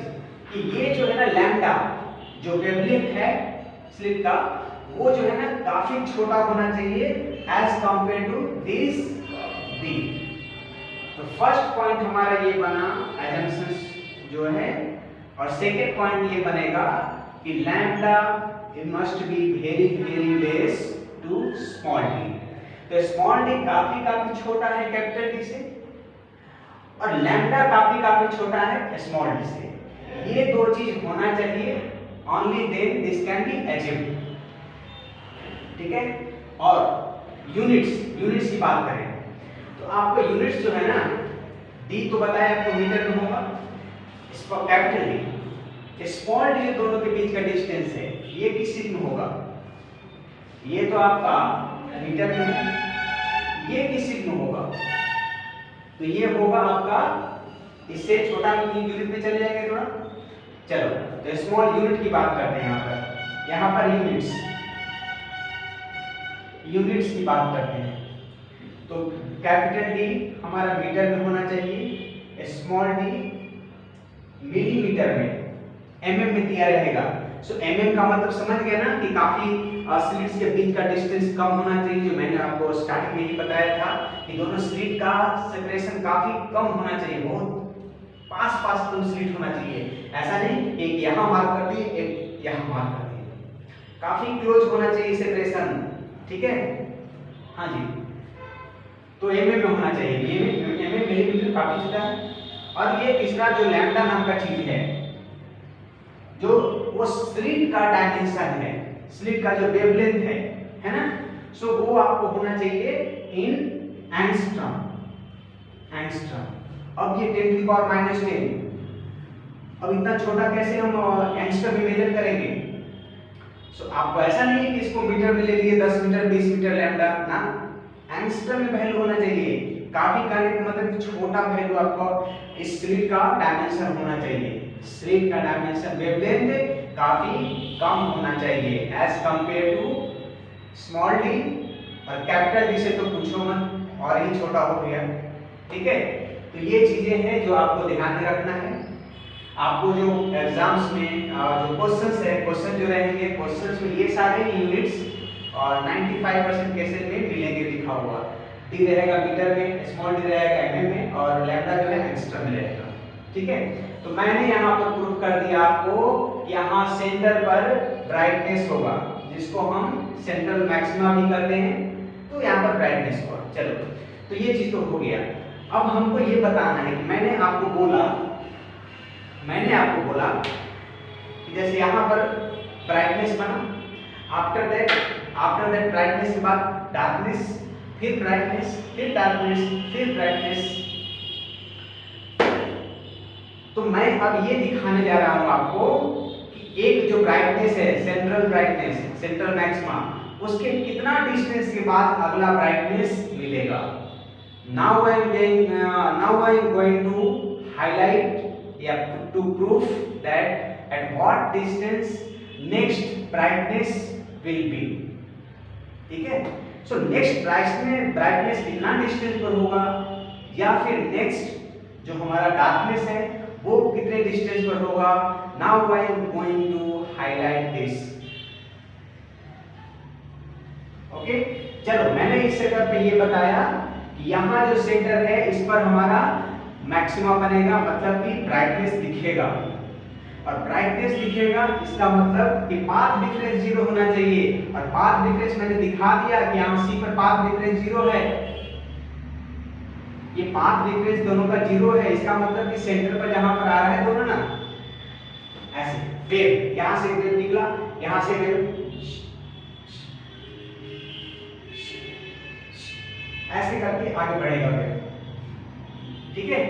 कि ये जो है ना लैम्डा जो वेवलेंथ है स्लिट का, वो जो है ना काफी छोटा होना चाहिए as compare to this D. तो फर्स्ट पॉइंट हमारा ये बना assumptions जो है, और सेकेंड पॉइंट ये बनेगा कि lambda it must be very very less to small D. तो स्मॉल डी काफी छोटा है कैपिटल डी से और लैम्डा काफी छोटा है स्मॉल डी से। ये दो चीज होना चाहिए, only then this can be achieved, ठीक है। और यूनिट्स की बात करें तो आपको यूनिट्स जो है ना डी तो बताया आपको मीटर में होगा, इस पर कैपिटल डी, स्मॉल डी दोनों के बीच का डिस्टेंस है ये किस चीज में होगा, ये तो आपका मीटर में है, ये किस चीज में होगा, तो ये होगा आपका, इससे छोटा यूनिट में चले जाएंगे थोड़ा। चलो तो स्मॉल यूनिट की बात करते हैं यहाँ पर यूनिट्स की बात करते हैं। तो कैपिटल डी हमारा मीटर में होना चाहिए, स्मॉल डी मिलीमीटर में, एमएम में दिया रहेगा। सो एमएम का मतलब समझ गए ना कि काफी स्लिट्स के बीच का डिस्टेंस कम होना चाहिए, जो मैंने आपको स्टार्टिंग में ही बताया था कि दोनों स्लिट का सेपरेशन काफी कम होना चाहिए, बहुत पास दोनों स्लिट होना चाहिए। ऐसा नहीं एक यहाँ मार्क कर दिए एक यहाँ मार्क कर दिए, काफी क्लोज होना चाहिए सेपरेशन, ठीक है। हाँ जी, तो एमएम में होना चाहिए, एमएम मिलीमीटर काफी छोटा है। और ये तीसरा जो लैम्डा नाम का चीज है, जो वो स्लिट का डायमेंशन है, स्लिट का जो वेवलेंथ है ना, सो वो आपको होना चाहिए इन एंगस्ट्रॉम, एंगस्ट्रम। अब ये 10⁻⁻10, अब इतना छोटा कैसे हम एंगस्ट्रम में मेजर करेंगे? सो आपको ऐसा नहीं है कि इसको मीटर में ले लिए 10 मीटर 20 मीटर लैम्डा ना, एंगस्ट्रम में वैल्यू होना चाहिए। काफी करने का मतलब छोटा वैल्यू आपको इस स्लिट का डायमेंशन होना चाहिए, स्लिट का डायमेंशन वेवलेंथ काफी कम होना चाहिए as compare to small D, और कैपिटल डी से तो पूछो मत, और ही छोटा हो गया। ठीक है, तो ये चीजें हैं जो आपको ध्यान में रखना है। आपको जो एग्जाम्स में जो क्वेश्चंस है, क्वेश्चन जो रहेंगे, क्वेश्चंस में ये सारे यूनिट्स और 95% केसेस में मिलेंगे लिखा हुआ। डी रहेगा मीटर में, स्मॉल डी रहेगा एमएम में, और लैम्डा जो है एंगस्ट्रम में रहेगा। ठीक है, तो मैंने यहाँ पर प्रूफ कर दिया आपको, यहाँ सेंटर पर ब्राइटनेस होगा, जिसको हम सेंट्रल मैक्सिमा भी करते हैं, तो यहाँ पर ब्राइटनेस होगा। चलो, तो ये चीज तो हो गया। अब हमको ये बताना है कि मैंने आपको बोला कि जैसे यहाँ पर ब्राइटनेस बना, आफ्टर दैट ब्राइटनेस के बाद डार्कनेस, फिर ब्राइटनेस, फिर डार्कनेस, फिर ब्राइटनेस। तो मैं अब ये दिखाने जा रहा हूं आपको कि एक जो ब्राइटनेस है, सेंट्रल ब्राइटनेस, सेंट्रल मैक्सिमा, उसके कितना डिस्टेंस के बाद अगला ब्राइटनेस मिलेगा। Now I am going to highlight या to prove that at what distance next brightness will be. ठीक है, सो नेक्स्ट ब्राइटनेस कितना डिस्टेंस पर होगा, या फिर नेक्स्ट जो हमारा डार्कनेस है वो कितने डिस्टेंस पर होगा। Now I am going to highlight this. Okay, चलो, मैंने इस सेटअप पे ये बताया कि यहाँ जो सेंटर है इस पर हमारा मैक्सिमा बनेगा, मतलब कि ब्राइटनेस दिखेगा, और ब्राइटनेस दिखेगा इसका मतलब कि पाथ डिफरेंस 0 होना चाहिए, और पाथ डिफरेंस मैंने दिखा दिया कि यहाँ सी पर पाथ डिफरेंस 0 है, ये पाथ डिफरेंस दोनों का 0 है, इसका मतलब कि सेंटर पर जहां पर आ रहा है दोनों ना, ऐसे वेव, यहां से वेव निकला, यहां से वेव ऐसे करके आगे बढ़ेगा वेव। ठीक है,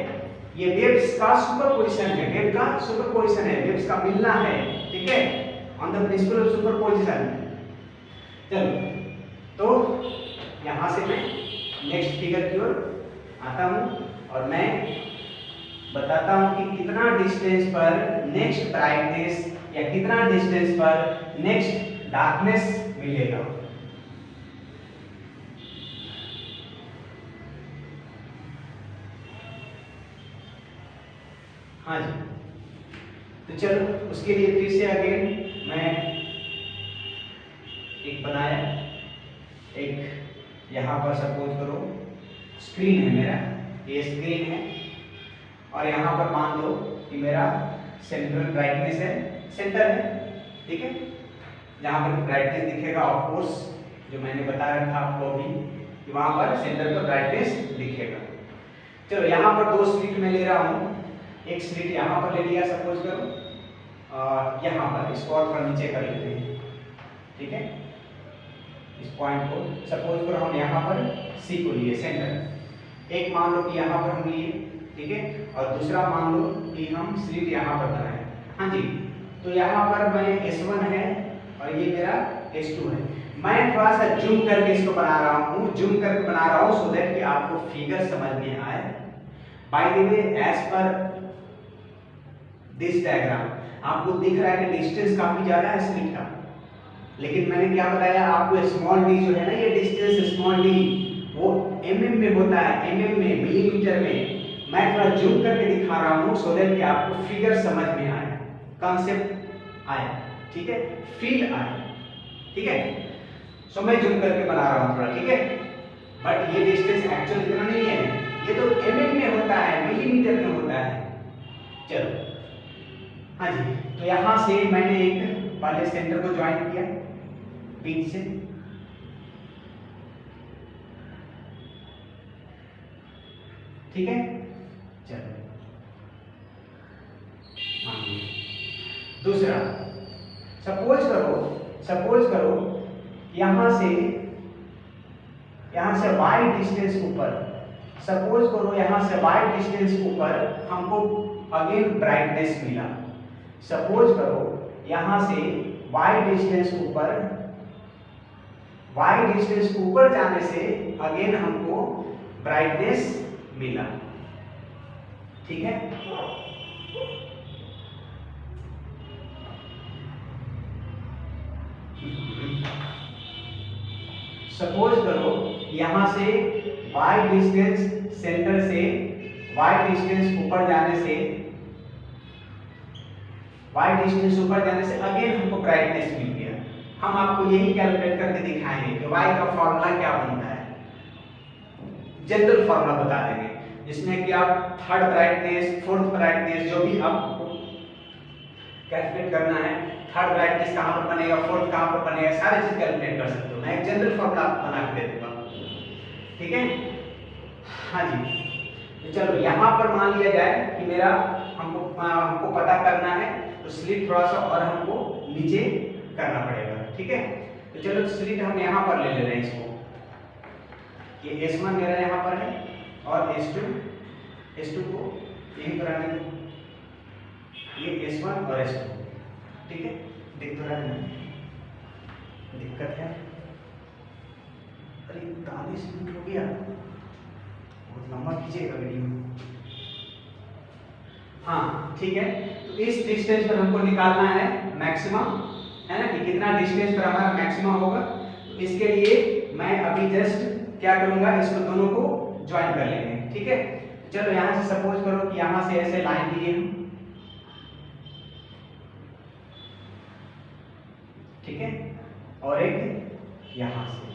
ये वेव्स का सुपरपोजिशन है, वेव का सुपरपोजिशन है, वेव्स का मिलना है। ठीक है, on the principle of superposition. चलो, तो यहां से मैं नेक्स्ट फिगर की ओर आता हूं, और मैं बताता हूं कि कितना डिस्टेंस पर नेक्स्ट ब्राइटनेस या कितना डिस्टेंस पर नेक्स्ट डार्कनेस मिलेगा। हाँ जी, तो चलो, उसके लिए फिर से अगेन मैं एक बनाया, एक यहाँ पर सपोज करो स्क्रीन है मेरा, ये स्क्रीन है, और यहाँ पर मान लो कि मेरा सेंट्रल ब्राइटनेस है, सेंटर है। ठीक है, जहाँ पर ब्राइटनेस दिखेगा, ऑफ कोर्स जो मैंने बता रखा आपको अभी कि वहाँ पर सेंटर पर ब्राइटनेस दिखेगा। चलो, यहाँ पर दो स्लिट में ले रहा हूँ, एक स्लिट यहाँ पर ले लिया सपोज करो, और यहाँ पर इसको और थोड़ा नीचे कर लेते हैं। ठीक है, इस पॉइंट को सपोज करो हम यहाँ पर सी को लिए सेंटर, एक मान लो कि यहाँ पर हम लिए। ठीक है, और दूसरा मान लो कि हम स्लिट यहाँ पर बनाए। हाँ जी, तो यहाँ पर मैं S1 है और ये मेरा S2 है। मैं थोड़ा सा जूम करके इसको बना रहा हूँ, जूम करके बना रहा हूँ सो दैट कि आपको फिगर समझ में आए। By the way, as per this diagram आपको दिख रहा है कि डिस्टेंस काफी ज्यादा है स्लिट का, लेकिन मैंने क्या बताया आपको, स्मॉल डी जो है ना, ये डिस्टेंस स्मॉल डी वो mm में होता है, mm में, मिलीमीटर में। मैं थोड़ा जूम करके दिखा रहा हूँ सो दैट कि आपको फिगर समझ में आए, कॉन्सेप्ट आए। ठीक है, फील आए। ठीक है, सो मैं जूम करके बना रहा हूँ थोड़ा। ठीक है, बट ये डिस्टेंस एक्चुअली इतना नहीं है, ये तो mm में होता है, मिलीमीटर में होता है। चलो, हाँ जी, तो यहाँ से मैंने एक वाले सेंटर को ज्वाइन किया पिन से। ठीक है, चलो, हाँ, दूसरा सपोज करो यहाँ से y डिस्टेंस ऊपर, सपोज करो यहाँ से y डिस्टेंस ऊपर हमको अगेन ब्राइटनेस मिला। सपोज करो यहाँ से y डिस्टेंस ऊपर जाने से अगेन हमको ब्राइटनेस मिला। ठीक है, सपोज करो यहां से y डिस्टेंस सेंटर से y डिस्टेंस ऊपर जाने से अगेन हमको ब्राइटनेस मिल गया। हम आपको यही कैलकुलेट करके दिखाएंगे कि y का फॉर्मूला क्या बनता है, जनरल फॉर्मूला बता देंगे, जिसमें कि आप थर्ड ब्राइटनेस, फोर्थ ब्राइटनेस, जो भी आपको कैलकुलेट करना है, थर्ड ब्राइटनेस कहां पर बनेगा, फोर्थ कहां पर बनेगा, सारी चीज कैलकुलेट कर सकते हो। मैं एक जनरल फॉर्मूला बना के दे दूंगा। ठीक है, हाँ जी। तो चलो यहाँ पर मान लिया जाए कि मेरा हमको पता करना है, तो स्लिट थोड़ा सा और हमको नीचे करना पड़ेगा। ठीक है, तो चलो स्लिट हम यहाँ पर ले रहे हैं इसको। ये S1 मेरा यहाँ पर है और S2 को यही पर आने दो। ये S1 और S2। ठीक है, दिख तो रहा है, दिक्कत है। अरे 40 मिनट हो गया, बहुत लंबा खींचेगा वीडियो। हाँ ठीक है, तो इस डिस्टेंस पर हमको निकालना है मैक्सिमम, है ना, कि कितना डिस्टेंस पर हमारा मैक्सिमम होगा। तो इसके लिए मैं अभी जस्ट क्या करूंगा, इसको दोनों को ज्वाइन कर लेंगे। ठीक है, चलो यहाँ से सपोज करो कि यहाँ से ऐसे लाइन लिए हम। ठीक है, और एक यहाँ से,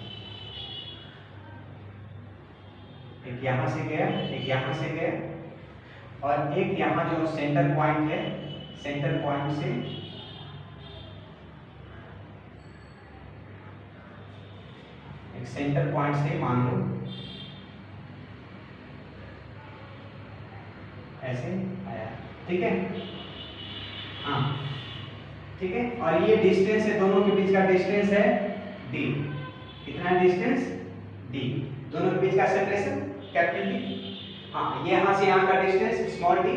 एक यहाँ से गया, एक यहाँ से गया, और एक यहाँ जो सेंटर पॉइंट है, सेंटर पॉइंट से एक सेंटर पॉइंट से मान लो ऐसे आया। ठीक है, हाँ ठीक है, और ये डिस्टेंस है, दोनों के बीच का डिस्टेंस है d। कितना डिस्टेंस d, दोनों के बीच का सेपरेशन कैपिटल D। हाँ, ये यहाँ से यहाँ का डिस्टेंस स्मॉल d।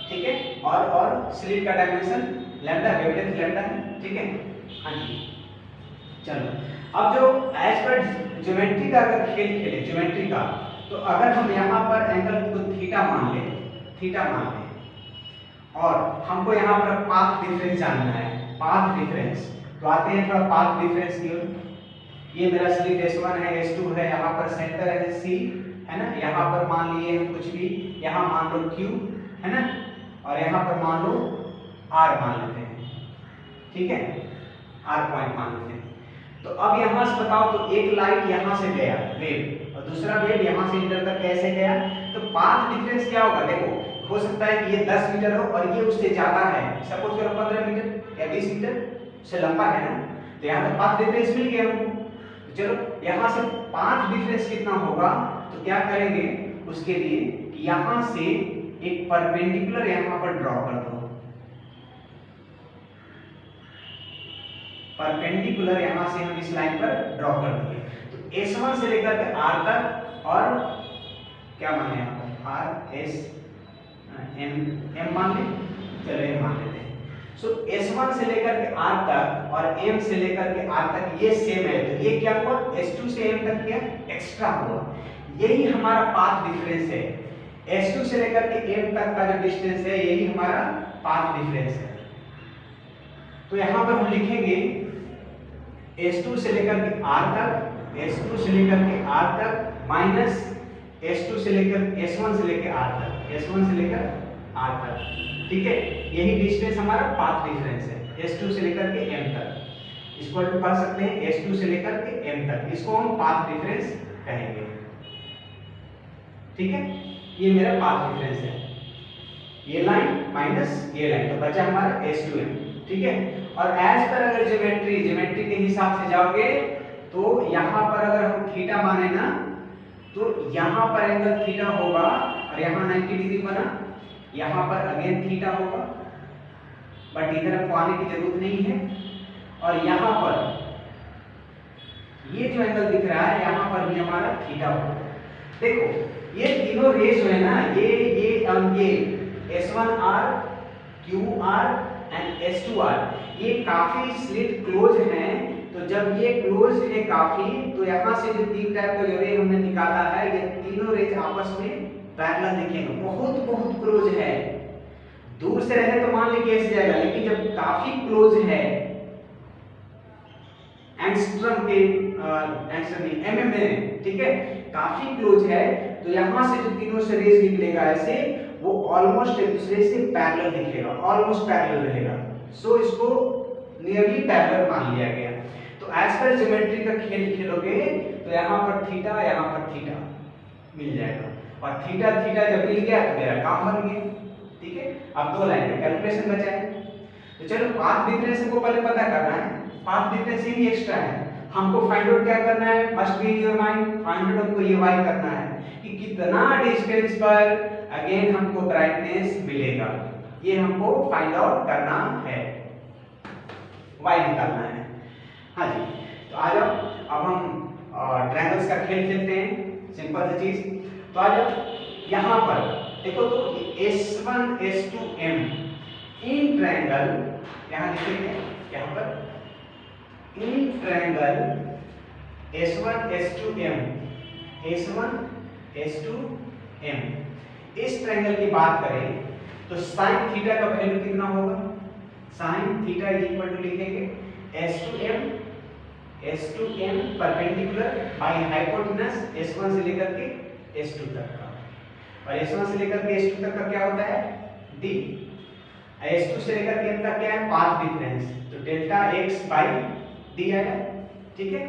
ठीक है, और स्लिट का डायमेंशन लैम्डा, वेवलेंथ लैम्डा है। ठीक है, हाँ जी। चलो अब जो एज पर ज्योमेट्री का अगर खेल खेले ज्योमेट्री का, तो अगर हम यहाँ पर एंगल को थीटा मान लें और हमको यहाँ पर पाथ डिफरेंस जानना है, पाथ डिफरेंस, तो आते हैं थोड़ा पाथ डिफरेंस की ओर। ये मेरा स्लिट S1 है, S2 है, यहाँ पर सेंटर है C, है ना, यहाँ पर मान लिए हम कुछ भी, यहाँ मान लो Q, है ना, और यहाँ पर मान लो R मान लेते हैं। ठीक है, R पॉइंट मान लेते हैं। तो अब यहाँ से बताओ, तो एक लाइट यहाँ से गया वेव, और दूसरा वेव यहाँ से इधर तक कैसे गया, तो पाथ डिफरेंस क्या होगा, देखो हो सकता है कि ये 10 मीटर हो और ये उससे ज्यादा है, सपोज करो 15 मीटर या 20 मीटर से लंबा है ना, तो यहाँ तो पाथ डिफरेंस मिल गया हमको। तो चलो यहाँ से पाथ डिफरेंस कितना होगा, तो क्या करेंगे उसके लिए कि यहाँ से एक परपेंडिकुलर यहाँ पर ड्रॉ कर दो, परपेंडिकुलर यहाँ से हम इस लाइन पर ड्रॉ कर देंगे। तो S1 से लेकर के R तक, और क्या माने यहाँ पर R S M मान ले, चलो M मान लेते हैं। सो S1 से लेकर के R तक और M से लेकर के R तक ये सेम है, तो ये क्या हुआ, S2 से M तक क्या एक्स्ट्रा हुआ, यही हमारा पाथ डिफरेंस है। S2 से लेकर के M तक का जो डिस्टेंस है, यही हमारा पाथ डिफरेंस है। तो यहाँ पर हम लिखेंगे S2 से लेकर के R तक, S2 से लेकर के R तक माइनस S2 से लेकर S1 से लेकर R तक, S1 से लेकर R तक। ठीक है, यही डिस्टेंस हमारा पाथ डिफरेंस है, S2 से लेकर के M तक। इसको हम कह सकते हैं S2 से लेकर के M तक, इसको हम पाथ डिफरेंस कहेंगे। ठीक है, ये मेरा पाथ डिफरेंस है, ये लाइन माइनस ये लाइन, तो बचा हमारा S2M। ठीक है, और एज पर अगर ज्योमेट्री के हिसाब से जाओगे, तो यहाँ पर अगर हम थीटा माने ना, तो यहाँ पर एंगल थीटा होगा और यहाँ 90 डिग्री बना, यहाँ पर अगेन थीटा होगा, बट इधर हमको आने की जरूरत नहीं है। और यहाँ पर ये जो एंगल दिख रहा है, यहाँ पर भी हमारा थीटा होगा। देखो ये तीनों रेज जो है ना, ये S1R, QR एंड S2R, ये काफी स्लिट क्लोज हैं। तो जब ये क्लोज है काफी, तो यहाँ से जो तीन टाइप का जो रे हमने निकाला है, ये तीनों रेज आपस में पैरेलल दिखेंगे, बहुत बहुत क्लोज है। दूर से रहे तो मान लीजिए ऐसे जाएगा, लेकिन जब काफी क्लोज है, एंगस्ट्रम के एंगस्ट्रम नहीं, mm में, ठीक है, काफी क्लोज है, तो यहाँ से जो तीनों से रेज निकलेगा ऐसे, वो ऑलमोस्ट एक दूसरे से पैरेलल दिखेगा, ऑलमोस्ट पैरेलल रहेगा। सो इसको नियरली पैरेलल मान लिया गया। तो एज पर ज्योमेट्री का खेल खेलोगे तो यहाँ पर थीटा, यहाँ पर थीटा मिल जाएगा, और थीटा थीटा जब मिल गया तो मेरा काम बन गया। ठीक है, अब दो लाइन में कैलकुलेशन बचा है। तो चलो पाथ डिफरेंस को पहले पता करना है। पाथ डिफरेंस ही एक्स्ट्रा है, हमको फाइंड आउट क्या करना है, must be in your mind, find out हमको ये वाई करना है कि कितना डिस्टेंस पर अगेन हमको ब्राइटनेस मिलेगा, ये हमको फाइंड आउट करना है, वाई निकालना है। हाँ जी, तो आ जाओ, अब हम ट्रायंगल्स का खेल खेलते हैं, सिंपल सी चीज। तो आ जाओ, यहाँ पर देखो तो S1 S2 M in triangle, यहाँ लिखेंगे यहाँ पर इन triangle S1 S2 M, S1 S2 M, इस ट्रायंगल की बात करें तो sin थीटा का वैल्यू कितना होगा, sin theta is equal to लिखेंगे S2M perpendicular by hypotenuse S1 से लेकर के S2 तक का, और S1 से लेकर के S2 तक का क्या होता है D, S2 से लेकर के M तक क्या है पाथ डिफरेंस, तो डेल्टा x बाई D आया। ठीक है,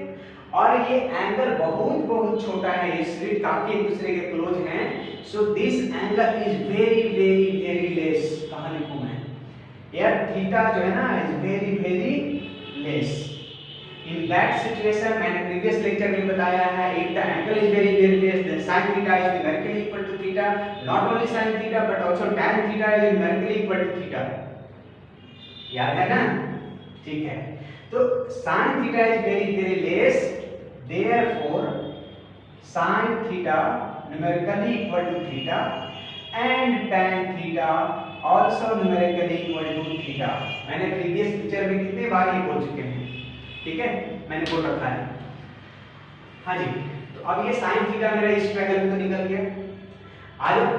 और ये एंगल बहुत बहुत छोटा है, ये स्लिट काफी एक दूसरे के क्लोज हैं, so this angle is very very very less. कहां लिखूं मैं यार, थीटा जो है ना is very very less. In that situation, मैंने प्रीवियस लेक्चर में बताया है, if the angle is very very less then sin theta is numerically equal to theta, not only sin theta but also tan theta is numerically equal to theta. याद है ना? ठीक है, तो sin theta is very very less, therefore sin theta numerically equal to theta and tan theta also numerically equal to theta। मैंने previous picture में कितने बार ये बोल चुके हैं, ठीक है, मैंने बोल रखा है। हाँ जी, तो अब ये sin थीटा मेरा इस ट्रायंगल में तो निकल गया। आ जाओ,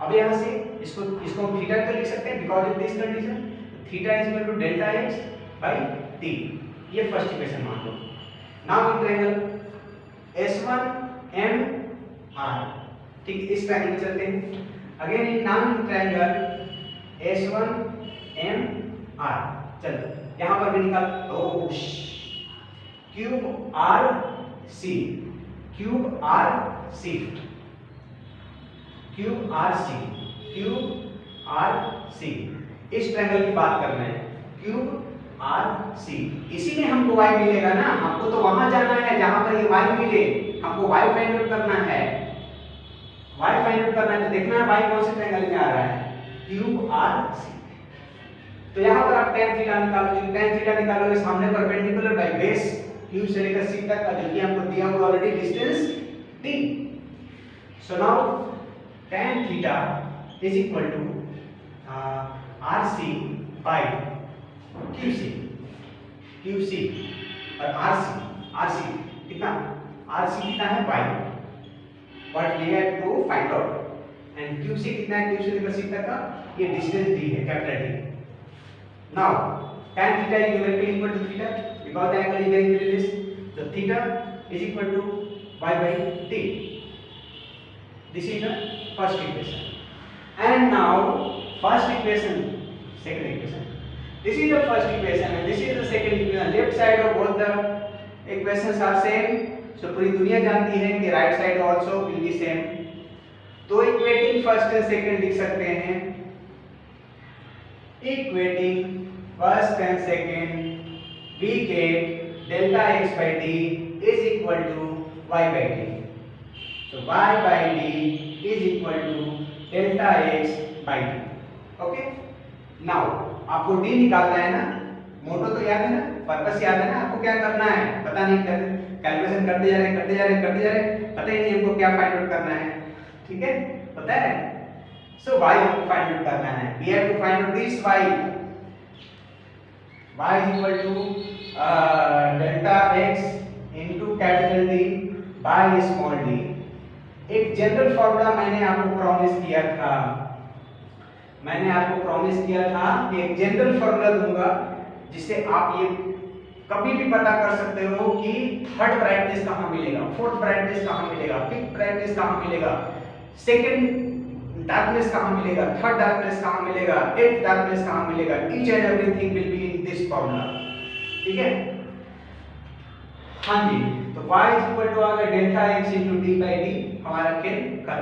अब यहाँ से इसको हम थीटा तो लिख सकते हैं because of this condition, theta is equal to delta x by t, ये फर्स्ट इक्वेशन मान लो। Now in triangle S1 M R, ठीक, इस ट्रायंगल में चलते हैं again in now in triangle S1 M R। चलो यहां पर भी निकाल, cube R C, cube R C, cube R C, cube R C, इस ट्रायंगल की बात कर रहे हैं, क्यूब आर सी। इसी में हमको y मिलेगा ना, हमको तो वहां जाना है जहां पर ये y मिले, हमको y फाइंड आउट करना है, y फाइंड आउट करना है, तो देखना है y कौन से ट्रायंगल में आ रहा है, क्यूब आर सी। तो यहां पर आप tan थीटा निकालो, जो tan थीटा निकालोगे सामने परपेंडिकुलर बाय बेस q से लेकर c तक का, जो कि हमको दिया हुआ already distance d। So now tan theta is equal to rc by QC, QC और RC कितना, RC कितना है y, what we have to find out, and QC कितना है, Q से लेकर C तक का, ये डिस्टेंस d है, capital D। Now tan theta is numerically equal to theta because the angle is very very less, so theta is equal to y by t। This is the first equation, and now first equation, second equation, this is the first equation and this is the second equation, left side of both the equations are same, so पूरी दुनिया जानती है कि right side also will be same। तो equating first and second लिख सकते हैं, equating first and second we get delta x by d is equal to y by d, so y by d is equal to delta x by d। Okay, now आपको d निकालना है ना, मोटो तो याद है ना, पर्पस याद है ना, आपको क्या करना है पता नहीं, कैलकुलेशन करते जा रहे, पता ही नहीं हमको क्या फाइंड आउट करना है। ठीक है, पता है। सो y हमको फाइंड आउट करना है, we have to find out this y is equal to delta x into capital D by small d। एक जनरल फॉर्मूला मैंने आपको प्रॉमिस किया था, कि एक जनरल फॉर्मूला दूंगा जिससे आप ये कभी भी पता कर सकते हो कि थर्ड ब्राइटनेस कहाँ मिलेगा, फोर्थ ब्राइटनेस कहाँ मिलेगा, फिफ्थ ब्राइटनेस कहाँ मिलेगा, सेकंड डार्कनेस कहाँ मिलेगा, थर्ड डार्कनेस कहाँ मिलेगा, एथ डार्कनेस कहाँ मिलेगा। Each and everything will be in this formula, ठीक है। हाँ जी, तो y इक्वल टू आ गया delta x into d by D, हमारा खेल कर।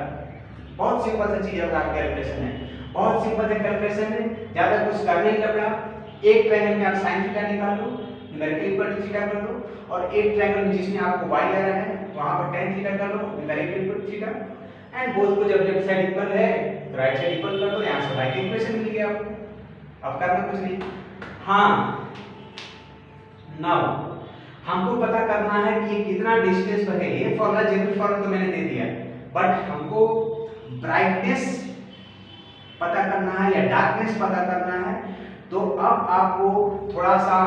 बहुत सिंपल सा चीज है, आपका कैलकुलेशन है, बहुत सिंपल सा कैलकुलेशन है, ज्यादा कुछ करने नहीं पड़ा। एक ट्रायंगल में आप sin थीटा निकाल लो, न्यूमेरिकल इक्वल टू थीटा कर लो, और एक ट्रायंगल में जिसमें आपको y आ रहा है वहां पर tan थीटा कर लो, numerical equal to theta, and both को जब लेफ्ट साइड इक्वल है तो राइट साइड इक्वल कर दो, यहां से y की इक्वेशन मिल गया आपको। अब करना कुछ नहीं। हाँ, नाउ हमको पता करना है कि ये कितना डिस्टेंस पर है। ये फॉर्मूला जनरल फॉर्मूला तो मैंने दे दिया, बट हमको ब्राइटनेस पता करना है या डार्कनेस पता करना है। तो अब आपको थोड़ा सा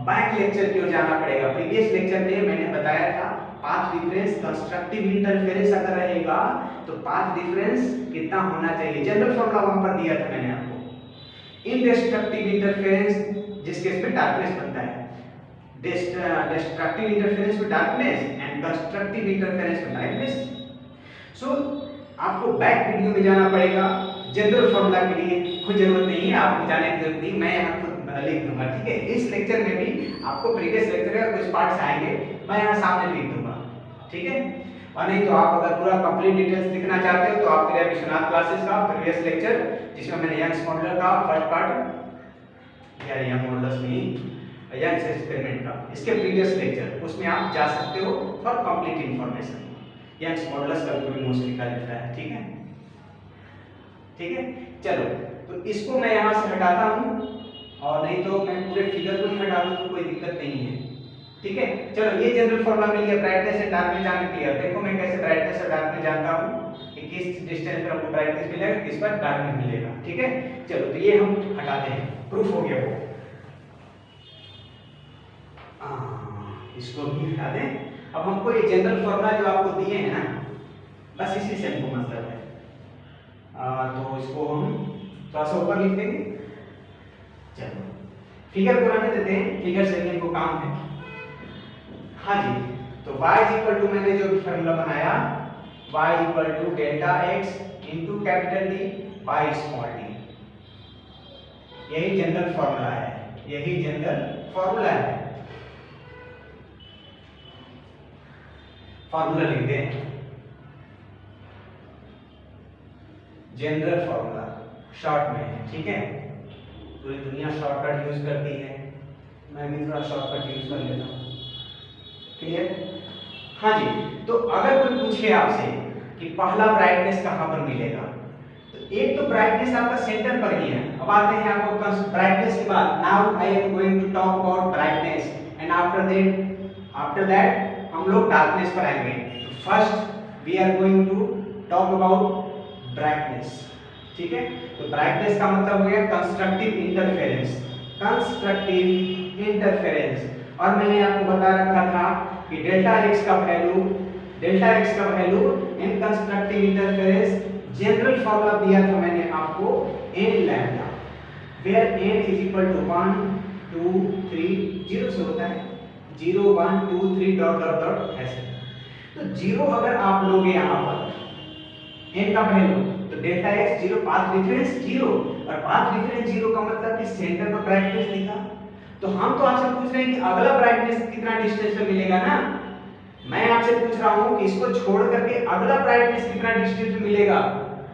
बैक लेक्चर की ओर जाना पड़ेगा। प्रीवियस लेक्चर में मैंने बताया था पाथ डिफरेंस, कंस्ट्रक्टिव इंटरफेरेंस अगर रहेगा तो पाथ डिफरेंस कितना होना चाहिए, जनरल फॉर्मूला वहां पर दिया था मैंने आपको। इंडिस्ट्रक्टिव इंटरफेरेंस जिस केस में डार्कनेस बनता है, destructive interference with darkness and constructive interference with lightness। So आपको बैक वीडियो में जाना पड़ेगा जनरल फॉर्मूला के लिए, कोई जरूरत नहीं है आपको जाने की जरूरत नहीं, मैं यहाँ खुद लिख दूंगा, ठीक है। इस लेक्चर में भी आपको प्रीवियस लेक्चर का कुछ पार्ट्स आएंगे, मैं यहाँ सामने लिख दूंगा, ठीक है। और नहीं तो आप अगर पूरा कंप्लीट डिटेल्स दिखना चाहते हो तो आप मेरे विश्वनाथ क्लासेस का प्रीवियस लेक्चर जिसमें मैंने यंग्स मॉडुलर का फर्स्ट पार्ट या यंग मॉडुलस में यंग्स एक्सपेरिमेंट का, इसके प्रीवियस लेक्चर उसमें आप जा सकते हो for complete information. Young's modulus का भी मोस्टली लिखा रहता है, ठीक है, ठीक है। चलो, तो इसको मैं यहाँ से हटाता हूँ, और नहीं तो मैं पूरे फिगर को ही हटा दूँ तो कोई दिक्कत नहीं है, ठीक है। चलो, ये जनरल फॉर्मूला मिल गया ब्राइटनेस एंड डार्कनेस जानने के लिए। देखो मैं कैसे ब्राइटनेस और डार्कनेस जानता हूँ कि किस डिस्टेंस पर हमको ब्राइटनेस मिलेगा, किस पर डार्कनेस मिलेगा, ठीक है। चलो, तो ये हम हटाते हैं, प्रूफ हो गया वो। इसको भी हटा दें। अब हमको ये जनरल फॉर्मूला जो आपको दिए हैं ना, बस इसी से हमको मतलब है, तो इसको हम थोड़ा सा ऊपर लिख देंगे। चलो, फिगर को रहने देते हैं, फिगर से भी हमको काम है। हाँ जी, तो y इक्वल टू मैंने जो फॉर्मूला बनाया, y equal to delta x into capital D by small d, यही जनरल फॉर्मूला है, यही जनरल फॉर्मूला है। फॉर्मूला लिख दें, जनरल फॉर्मूला शॉर्ट में है, ठीक है। पूरी दुनिया शॉर्टकट यूज करती है, मैं भी थोड़ा शॉर्टकट यूज कर लेता हूँ, क्लियर। हाँ जी, तो अगर कोई पूछे आपसे कि पहला ब्राइटनेस कहाँ पर मिलेगा, तो एक तो ब्राइटनेस आपका सेंटर पर ही है। अब आते हैं आपको ब्राइटनेस के बाद, now I am going to talk about brightness and after that हम लोग डार्कनेस पर आएंगे। तो first we are going to talk about brightness, ठीक है। तो ब्राइटनेस का मतलब हो गया कंस्ट्रक्टिव इंटरफेरेंस, कंस्ट्रक्टिव इंटरफेरेंस। और मैंने आपको बता रखा था कि डेल्टा x का value in constructive interference general formula दिया था मैंने आपको n lambda, where n is equal to 1 2 3 0 से होता है, 0 1 2 3 डॉट डॉट डॉट ऐसे। तो 0 अगर आप लोगे यहाँ पर n का वैल्यू, तो डेल्टा x 0, पाथ डिफरेंस 0, और पाथ डिफरेंस 0 का मतलब कि सेंटर पर ब्राइटनेस दिखा। तो हम तो आपसे पूछ रहे हैं कि अगला ब्राइटनेस कितना डिस्टेंस पे मिलेगा ना, मैं आपसे पूछ रहा हूँ कि इसको छोड़ करके अगला ब्राइटनेस कितना डिस्टेंस पे मिलेगा।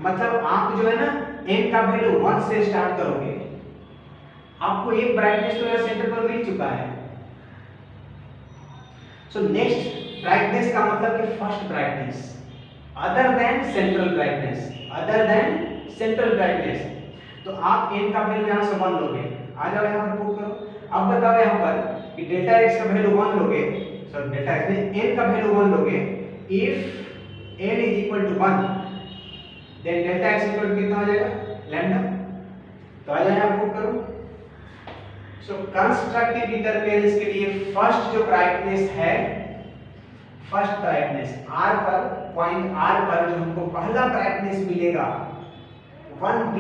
मतलब आप जो है ना n का वैल्यू 1 से स्टार्ट करोगे, आपको एक ब्राइटनेस तो मेरा सेंटर पर मिल चुका है। सो नेक्स्ट ब्राइटनेस का मतलब कि first brightness other than central brightness. तो आप n का वैल्यू यहां से 1 लोगे, आ जाओ यहां पर पुट करो। अब बताओ यहां पर कि डेल्टा x का वैल्यू 1 लोगे, सॉरी डेल्टा x में n का वैल्यू 1 लोगे, if n is equal to 1, then delta x equal to कितना हो जाएगा लैम्डा। तो आ जाए आप प्रूव करो। सो कंस्ट्रक्टिव इंटरफेरेंस के लिए फर्स्ट जो ब्राइटनेस है, फर्स्ट ब्राइटनेस r पर, पॉइंट r पर जो हमको पहला ब्राइटनेस मिलेगा 1b,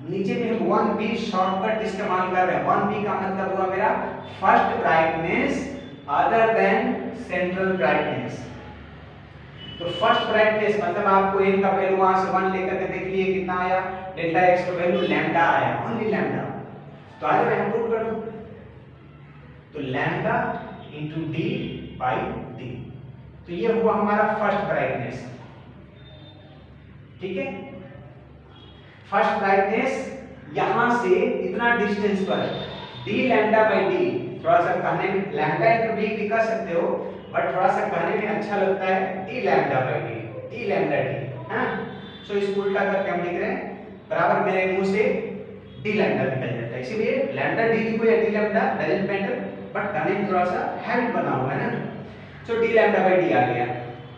नीचे में हम 1b शॉर्टकट इस्तेमाल कर रहे हैं। 1b का मतलब हुआ मेरा first brightness other than central brightness. तो फर्स्ट ब्राइटनेस मतलब आपको n का वैल्यू वहां से 1 लेकर के देख लिए कितना आया, डेल्टा x का वैल्यू लैम्डा आया, ओनली लैम्डा। तो आज मैं प्रूव कर दूं, तो lambda into d by d, तो ये हुआ हमारा फर्स्ट ब्राइटनेस। ठीक है, फर्स्ट ब्राइटनेस यहां से इतना डिस्टेंस पर d लैम्डा बाय d, थोड़ा सा कहने में लैम्डा इनटू d भी कर सकते हो, बट थोड़ा सा कहने में अच्छा लगता है d lambda by d, d lambda d। हां, सो इसको उल्टा करके हम लिख रहे हैं बराबर मेरे मुंह से d लैम्डा निकल जाता है, इसीलिए लैम्डा d लिखो या d lambda doesn't matter, but कहने में थोड़ा सा हैबिट बना हुआ है ना। सो d लैम्डा बाय d आ गया।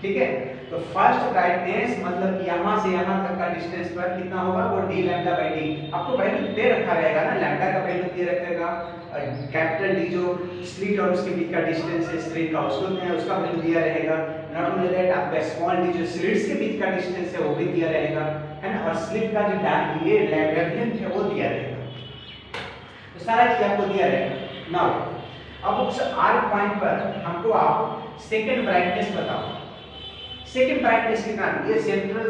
ठीक है, तो फर्स्ट ब्राइटनेस मतलब यहां से यहां तक का डिस्टेंस पर कितना होगा, वो d लैम्डा बाय d। आपको वैल्यू दे रखा रहेगा ना, लैम्डा का वैल्यू दे रखेगा, कैपिटल D जो स्लिट और उसके बीच का डिस्टेंस है स्लिट का, उसका वैल्यू दिया रहेगा। नॉट ओनली दैट, आपका स्मॉल d जो स्लिट्स के बीच का डिस्टेंस है वो भी दिया रहेगा, है ना, और स्लिट का जो ये वेवलेंथ है वो दिया रहेगा। तो सारा चीज आपको दिया रहेगा। नाउ अब उस r पॉइंट पर हमको आप सेकंड ब्राइटनेस बताओ। सेकंड ब्राइटनेस कितना, ये सेंटर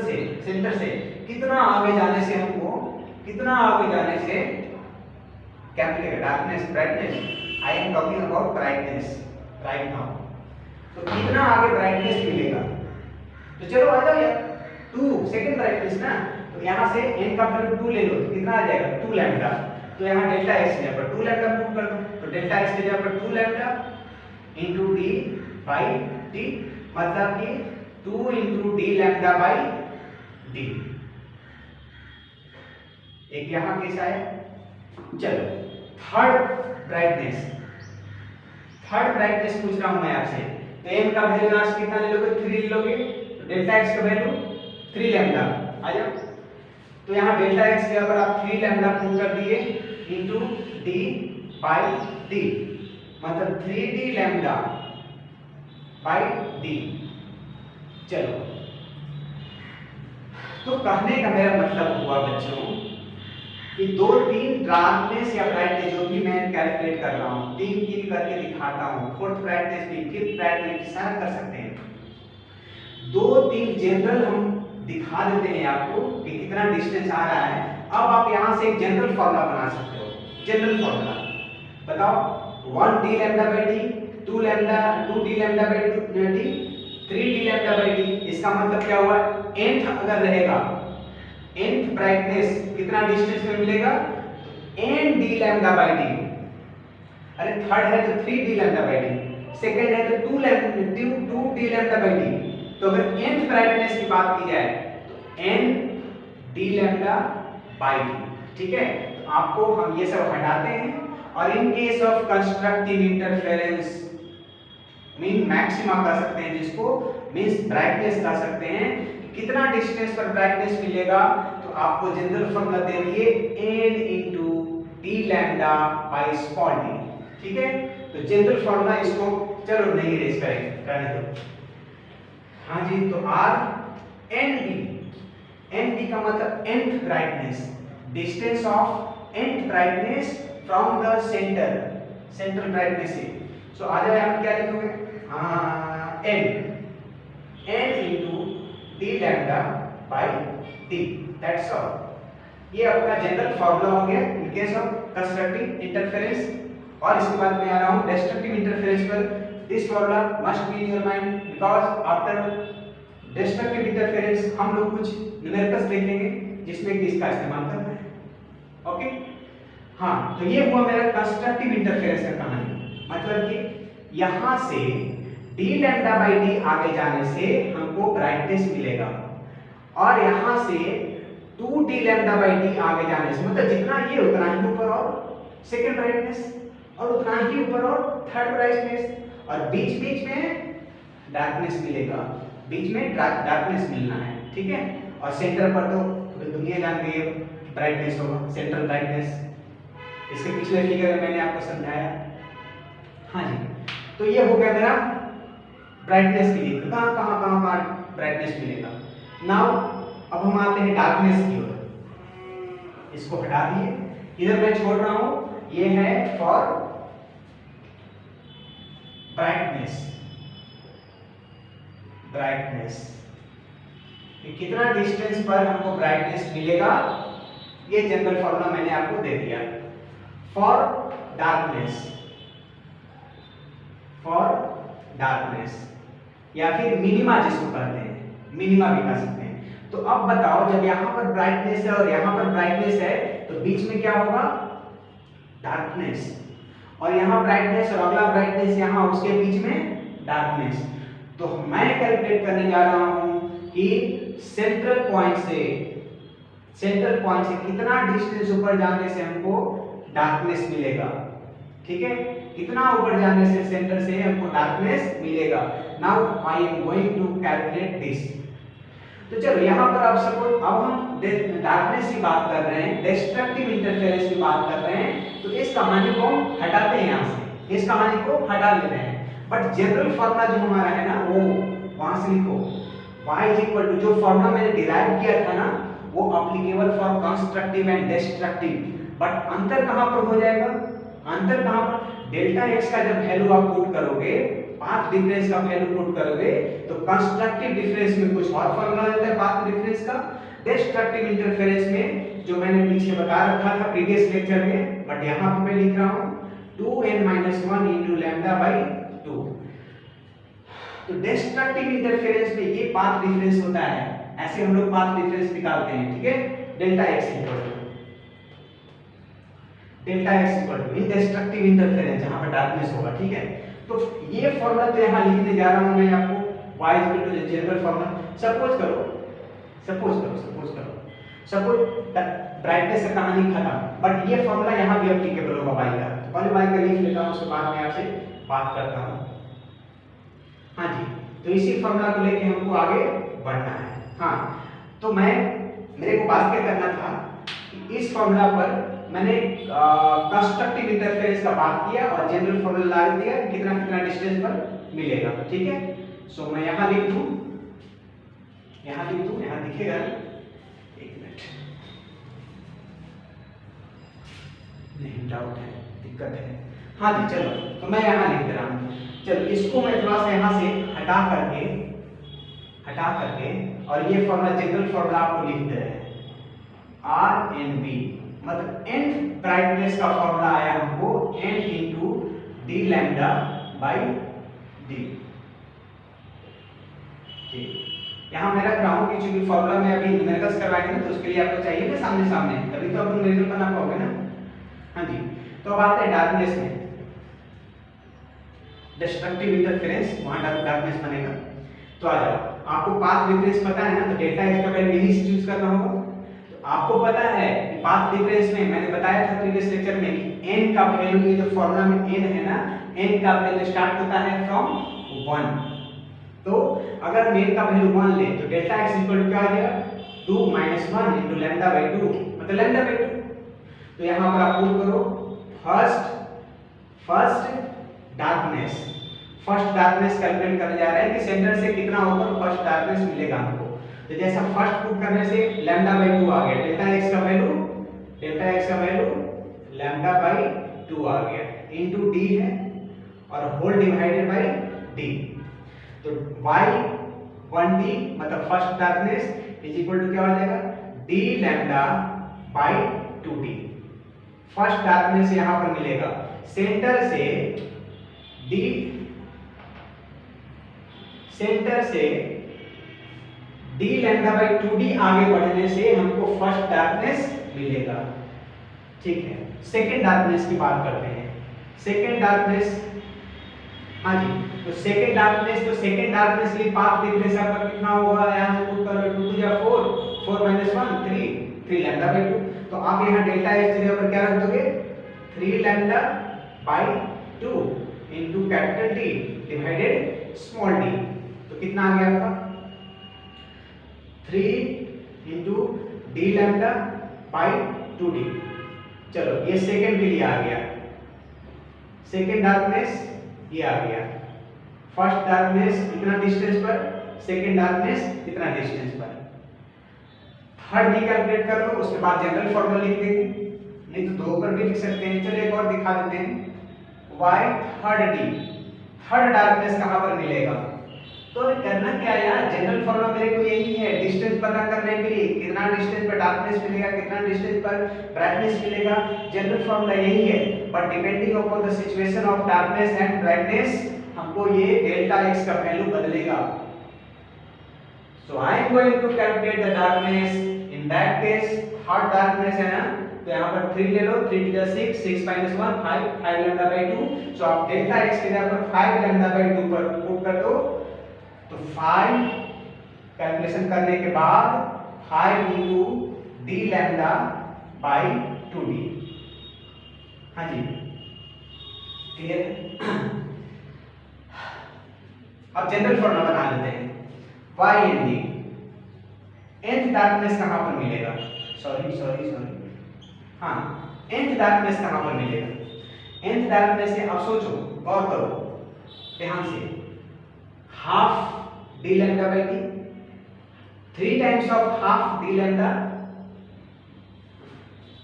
से कितना आगे जाने से हमको, कितना आगे जाने से क्या मिलेगा, darkness brightness. I am talking about brightness right now. तो कितना आगे ब्राइटनेस मिलेगा, तो चलो आ जाओ यार, 2 सेकंड ब्राइटनेस ना, तो यहां से n का वैल्यू 2 ले लो, तो कितना आ जाएगा 2 लैम्डा। तो यहां डेल्टा x की जगह पर 2 लैम्डा पुट कर दो, तो डेल्टा x की जगह पर 2 lambda into d by d, मतलब कि 2 into d lambda by d। एक यहां केस आया। चलो थर्ड ब्राइटनेस पूछ रहा हूं मैं आपसे, तो m का वैल्यू यहां से कितना ले लोगे, 3 ले लोगे, तो डेल्टा x का वैल्यू 3 लैम्डा आ जाओ। तो यहां डेल्टा x के ऊपर आप 3 लैम्डा पुट कर दिए इनटू d बाय d, मतलब 3d लैम्डा बाय d। चलो, तो कहने का मेरा मतलब हुआ बच्चों कि 2-3 डार्कनेस या ब्राइटनेस जो भी मैं कैलकुलेट कर रहा हूं, 3-3 करके दिखाता हूं, फोर्थ ब्राइटनेस भी, फिफ्थ ब्राइटनेस सारा कर सकते हैं। 2-3 जनरल हम दिखा देते हैं आपको कि कितना डिस्टेंस आ रहा है। अब आप यहां से एक जनरल फार्मूला बना सकते हो। जनरल फार्मूला बताओ, 1d lambda by d, 2d lambda by d, 3d lambda by d। इसका मतलब क्या हुआ, nth अगर रहेगा, nth ब्राइटनेस कितना डिस्टेंस में मिलेगा, n d lambda by d। अरे थर्ड है तो 3d lambda by d, second है तो 2d लैम्डा बाय d। तो अगर nth ब्राइटनेस की बात की जाए तो n d lambda by d। ठीक है, तो आपको हम ये सब हटाते हैं, और in case of constructive interference mean maxima कर सकते हैं, जिसको मींस ब्राइटनेस कर सकते हैं, कितना डिस्टेंस पर ब्राइटनेस मिलेगा। तो आपको जनरल फार्मूला दे दिए n into d lambda bye small d। ठीक है, तो जनरल फार्मूला इसको चलो नहीं रेज करेंगे, करने दो। हाँ जी, तो r nb का मतलब nth brightness, distance of nth brightness from the centre brightness से। सो आ जाए, आप क्या लिखोगे, n into d lambda by d, that's all. ये आपका जनरल फार्मूला हो गया in case of constructive interference. और इसके बाद मैं आ रहा हूं डिस्ट्रक्टिव इंटरफेरेंस पर। This formula must be in your mind, because after destructive interference हम लोग कुछ न्यूमेरिकल्स देखेंगे जिसमें इसका इस्तेमाल करना है। ओके, हाँ, तो ये हुआ मेरा कंस्ट्रक्टिव इंटरफेरेंस का कहानी। मतलब कि यहां से d लैम्डा बाय d आगे जाने से हमको ब्राइटनेस मिलेगा, और यहां से 2d लैम्डा बाय d आगे जाने से, मतलब जितना ये उतना ही ऊपर और सेकंड ब्राइटनेस, और उतना ही ऊपर और थर्ड ब्राइटनेस, और बीच बीच में डार्कनेस मिलेगा। बीच में डार्कनेस मिलना है, ठीक है। और सेंटर पर तो पूरी दुनिया जान गई है ब्राइटनेस होगा, सेंट्रल ब्राइटनेस। इसके पिछले फिगर में मैंने आपको समझाया। हाँ जी, तो ये हो गया मेरा ब्राइटनेस के लिए, कहाँ कहाँ कहाँ कहाँ ब्राइटनेस मिलेगा। नाउ अब हम आते हैं डार्कनेस की ओर। इसको हटा दिए, इधर मैं छोड़ रहा हूं, ये है फॉर ब्राइटनेस। ब्राइटनेस कितना डिस्टेंस पर हमको ब्राइटनेस मिलेगा, ये जनरल फॉर्मूला मैंने आपको दे दिया। फॉर डार्कनेस, फॉर डार्कनेस या फिर मिनिमा जिसको कहते हैं, मिनिमा भी कह सकते हैं। तो अब बताओ, जब यहां पर ब्राइटनेस है और यहां पर ब्राइटनेस है तो बीच में क्या होगा, डार्कनेस। और यहां ब्राइटनेस और अगला ब्राइटनेस यहां, उसके बीच में डार्कनेस। तो मैं कैलकुलेट करने जा रहा हूं कि सेंट्रल पॉइंट से कितना डिस्टेंस ऊपर जाने से हमको डार्कनेस मिलेगा, ठीक है। कितना ऊपर जाने से सेंटर से हमको डार्कनेस मिलेगा। Now I am going to calculate this. तो चलो यहां पर आप सपोज, अब हम डार्कनेस की बात कर रहे हैं, डिस्ट्रक्टिव इंटरफेरेंस की बात कर रहे हैं, तो इस कहानी को हटाते हैं, यहां से इस कहानी को हटा ले रहे हैं। बट जनरल फॉर्मूला जो हमारा है ना, वो वहां से लिखो, y इज इक्वल टू, जो फॉर्मूला मैंने डिराइव किया था ना, वो applicable for constructive and destructive. But अंतर कहां पर हो जाएगा, अंतर कहां पर, डेल्टा x का जब वैल्यू आप पुट करोगे, पाथ डिफरेंस का वैल्यू पुट करोगे, तो कंस्ट्रक्टिव डिफरेंस में कुछ और फॉर्मूला रहता है पाथ डिफरेंस का, डिस्ट्रक्टिव इंटरफेरेंस में जो मैंने पीछे बता रखा था प्रीवियस लेक्चर में, बट यहां पे मैं लिख रहा हूं 2n-1 इनटू लैम्डा बाय 2। तो डिस्ट्रक्टिव इंटरफेरेंस में ये पाथ डिफरेंस होता है, ऐसे हम लोग पाथ डिफरेंस निकालते हैं, ठीक है। Delta x equal to in destructive interference, जहां पर डार्कनेस होगा, ठीक है। तो ये फॉर्मूला तो यहां लिखने जा रहा हूं मैं आपको, y equal to general formula. Suppose करो ब्राइटनेस का कहानी खत्म, बट ये फॉर्मूला यहां भी एप्लीकेबल होगा y का। तो पहले y का लिख लेता हूं, उसके बाद मैं आपसे बात करता हूं। हाँ जी, तो इसी फॉर्मूला को लेके हमको आगे बढ़ना है। हाँ, तो मेरे को बात क्या करना था कि इस फॉर्मूला पर मैंने कंस्ट्रक्टिव इंटरफेरेंस का बात किया और जनरल फॉर्मूला लगा दिया कितना कितना डिस्टेंस पर मिलेगा, ठीक है। सो मैं यहां लिख दूं, यहां दिखेगा, एक मिनट, नहीं डाउट है, दिक्कत है। हाँ जी, चलो तो मैं यहां लिख दे रहा हूं। चलो इसको मैं थोड़ा सा यहां से हटा करके और ये फॉर्मूला जनरल फॉर्मूला आपको लिख दे रहे हैं, RnB, मतलब एंड ब्राइटनेस का फॉर्मूला आया हमको n into D lambda by D. ठीक, यहां मैं रख रहा हूं कि चूंकि फॉर्मूला में अभी न्यूमेरिकल्स करवाएंगे ना, तो उसके लिए आपको चाहिए ना सामने, तभी तो अपन न्यूमेरिकल बना पाओगे ना। हाँ जी, तो अब आते हैं डार्कनेस में, डिस्ट्रक्टिव इंटरफेरेंस, वहां डार्कनेस बनेगा। तो आ जाओ, आपको पाथ डिफरेंस पता है ना, तो डेल्टा x का वैल्यू यही से चूज करना होगा। तो आपको पता है कि पाथ डिफरेंस में मैंने बताया था प्रीवियस लेक्चर में कि n का वैल्यू, ये जो फॉर्मूला में n है ना, n का वैल्यू स्टार्ट होता है फ्रॉम 1। तो अगर n का वैल्यू 1 ले तो डेल्टा x इक्वल टू क्या आ जाएगा, 2 - 1 इनटू लैम्डा बाय 2, मतलब लैम्डा बाय 2। तो यहां पर आप पुट करो फर्स्ट डार्कनेस कैलकुलेट करने जा रहे हैं कि सेंटर से कितना ऊपर फर्स्ट डार्कनेस मिलेगा हमको। तो जैसा फर्स्ट पुट करने से लैम्डा बाय 2 आ गया, डेल्टा x का वैल्यू लैम्डा बाय 2 आ गया, इनटू d है और होल डिवाइडेड बाय d। तो y 1d मतलब first darkness is equal to क्या हो जाएगा, d lambda by 2d। First darkness यहां पर मिलेगा, सेंटर से d लैम्डा बाय 2d आगे बढ़ने से हमको फर्स्ट डार्कनेस मिलेगा, ठीक है। सेकंड डार्कनेस की बात करते हैं। सेकंड डार्कनेस, हाँ जी, तो सेकंड डार्कनेस के लिए पाथ डिफरेंस आपका कितना होगा, यहां से पुट करो 2 to 4, 4 - 1 3 लैम्डा बाय 2। तो आप यहां डेल्टा x जगह पर क्या रख दोगे, 3 lambda by 2 into capital D divided small d। तो कितना आ गया आपका 3 into D lambda by 2d। चलो ये सेकेंड के लिए आ गया, सेकेंड डार्कनेस ये आ गया, फर्स्ट डार्कनेस इतना डिस्टेंस पर, सेकेंड डार्कनेस इतना डिस्टेंस पर। थर्ड डी कैलकुलेट कर लो, उसके बाद जनरल फॉर्मूला लिख देंगे, नहीं तो दो पर भी लिख सकते हैं। चलो एक और दिखा देते हैं, Y third D, third darkness कहाँ पर मिलेगा। तो करना क्या यार, जनरल फॉर्मूला मेरे को यही है, डिस्टेंस पता करने के लिए कितना डिस्टेंस पर डार्कनेस मिलेगा, कितना डिस्टेंस पर ब्राइटनेस मिलेगा, जनरल फॉर्मूला यही है। But depending upon the situation of darkness and brightness हमको ये डेल्टा एक्स का वैल्यू बदलेगा। So I am going to calculate the darkness, in that case third darkness है ना, तो यहाँ पर 3 ले लो, 3 to 6, 6 minus 1 5, 5 lambda by 2। सो आप डेल्टा एक्स के जगह पर 5 lambda by 2 पर पुट कर दो, तो 5 कैलकुलेशन करने के बाद 5 into d lambda by 2d। हाँ जी क्लियर। अब जनरल फॉर्मूला बना लेते हैं, y and d, nth darkness कहाँ पर मिलेगा, सॉरी हाँ nth डार्कनेस कहाँ पर मिलेगा, nth डार्कनेस से अब सोचो, गौर करो ध्यान से, half d lambda by d, 3 times of half d lambda,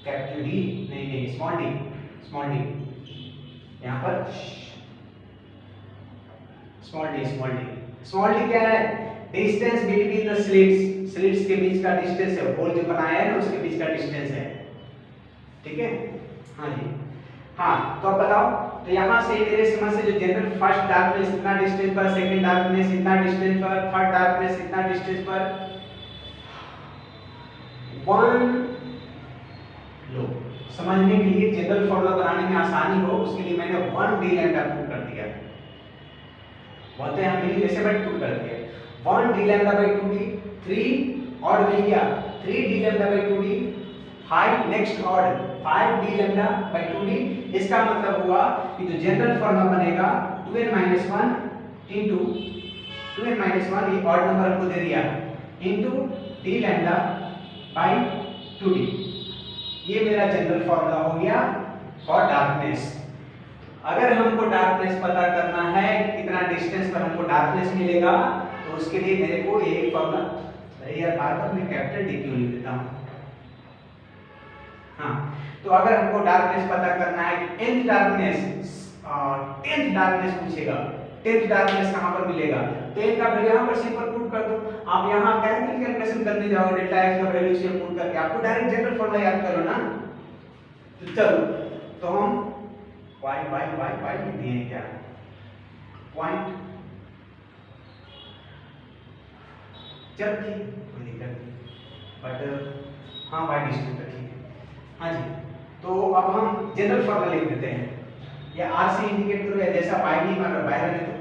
capital D नहीं स्मॉल d यहाँ पर स्मॉल डी क्या है, डिस्टेंस बिटवीन द स्लिट्स के बीच का डिस्टेंस है, होल जो बनाया है ना उसके बीच का डिस्टेंस है, ठीक है। हाँ जी हाँ, तो अब बताओ, तो यहाँ से मेरे समझ से जो जनरल फर्स्ट डार्कनेस इतना डिस्टेंस पर, सेकंड डार्कनेस इतना डिस्टेंस पर, थर्ड डार्कनेस इतना डिस्टेंस पर, 1 लो समझने के लिए, जनरल फॉर्मूला बनाने में आसानी हो उसके लिए मैंने 1 डी लैम्डा पुट कर दिया, बोलते हैं हम मिली जैसे बट पुट कर दिया, 1 डी लैम्डा बाय 2d, 3 और मिल गया 3 D lambda by 2d, 5 next order 5 D lambda by 2d। इसका मतलब हुआ कि जो जनरल फॉर्मूला बनेगा 2n - 1 इनटू 2n - 1 ये ऑड नंबर हमको दे दिया into D lambda by 2d। ये मेरा जनरल फॉर्मूला हो गया फॉर डार्कनेस। अगर हमको डार्कनेस पता करना है, कितना डिस्टेंस पर हमको डार्कनेस मिलेगा, तो उसके लिए मेरे को ये फॉर्मूला, अरे यार बार-बार मैं कैपिटल डी क्यों लिख देता हूं। हाँ, तो अगर हमको डार्कनेस पता करना है, nth डार्कनेस 10th डार्कनेस पूछेगा, 10th डार्कनेस कहां पर मिलेगा, 10 का वैल्यू यहां पर सिंपल पुट कर दो। आप यहां कैलकुलेशन करने जाओ, डेल्टा x का वैल्यू से पुट करके आपको डायरेक्ट जनरल फॉर्मूला याद करो ना। तो चलो, तो हम y लिख दिए हैं क्या, पॉइंट, चल ठीक कोई दिक्कत नहीं, बट हाँ y डिस्टेंस तो ठीक है। हाँ जी, तो अब हम जनरल फॉर्मूला लिख देते हैं, या r से इंडिकेट करो, या जैसा y नहीं मान रहा बाहर में, तो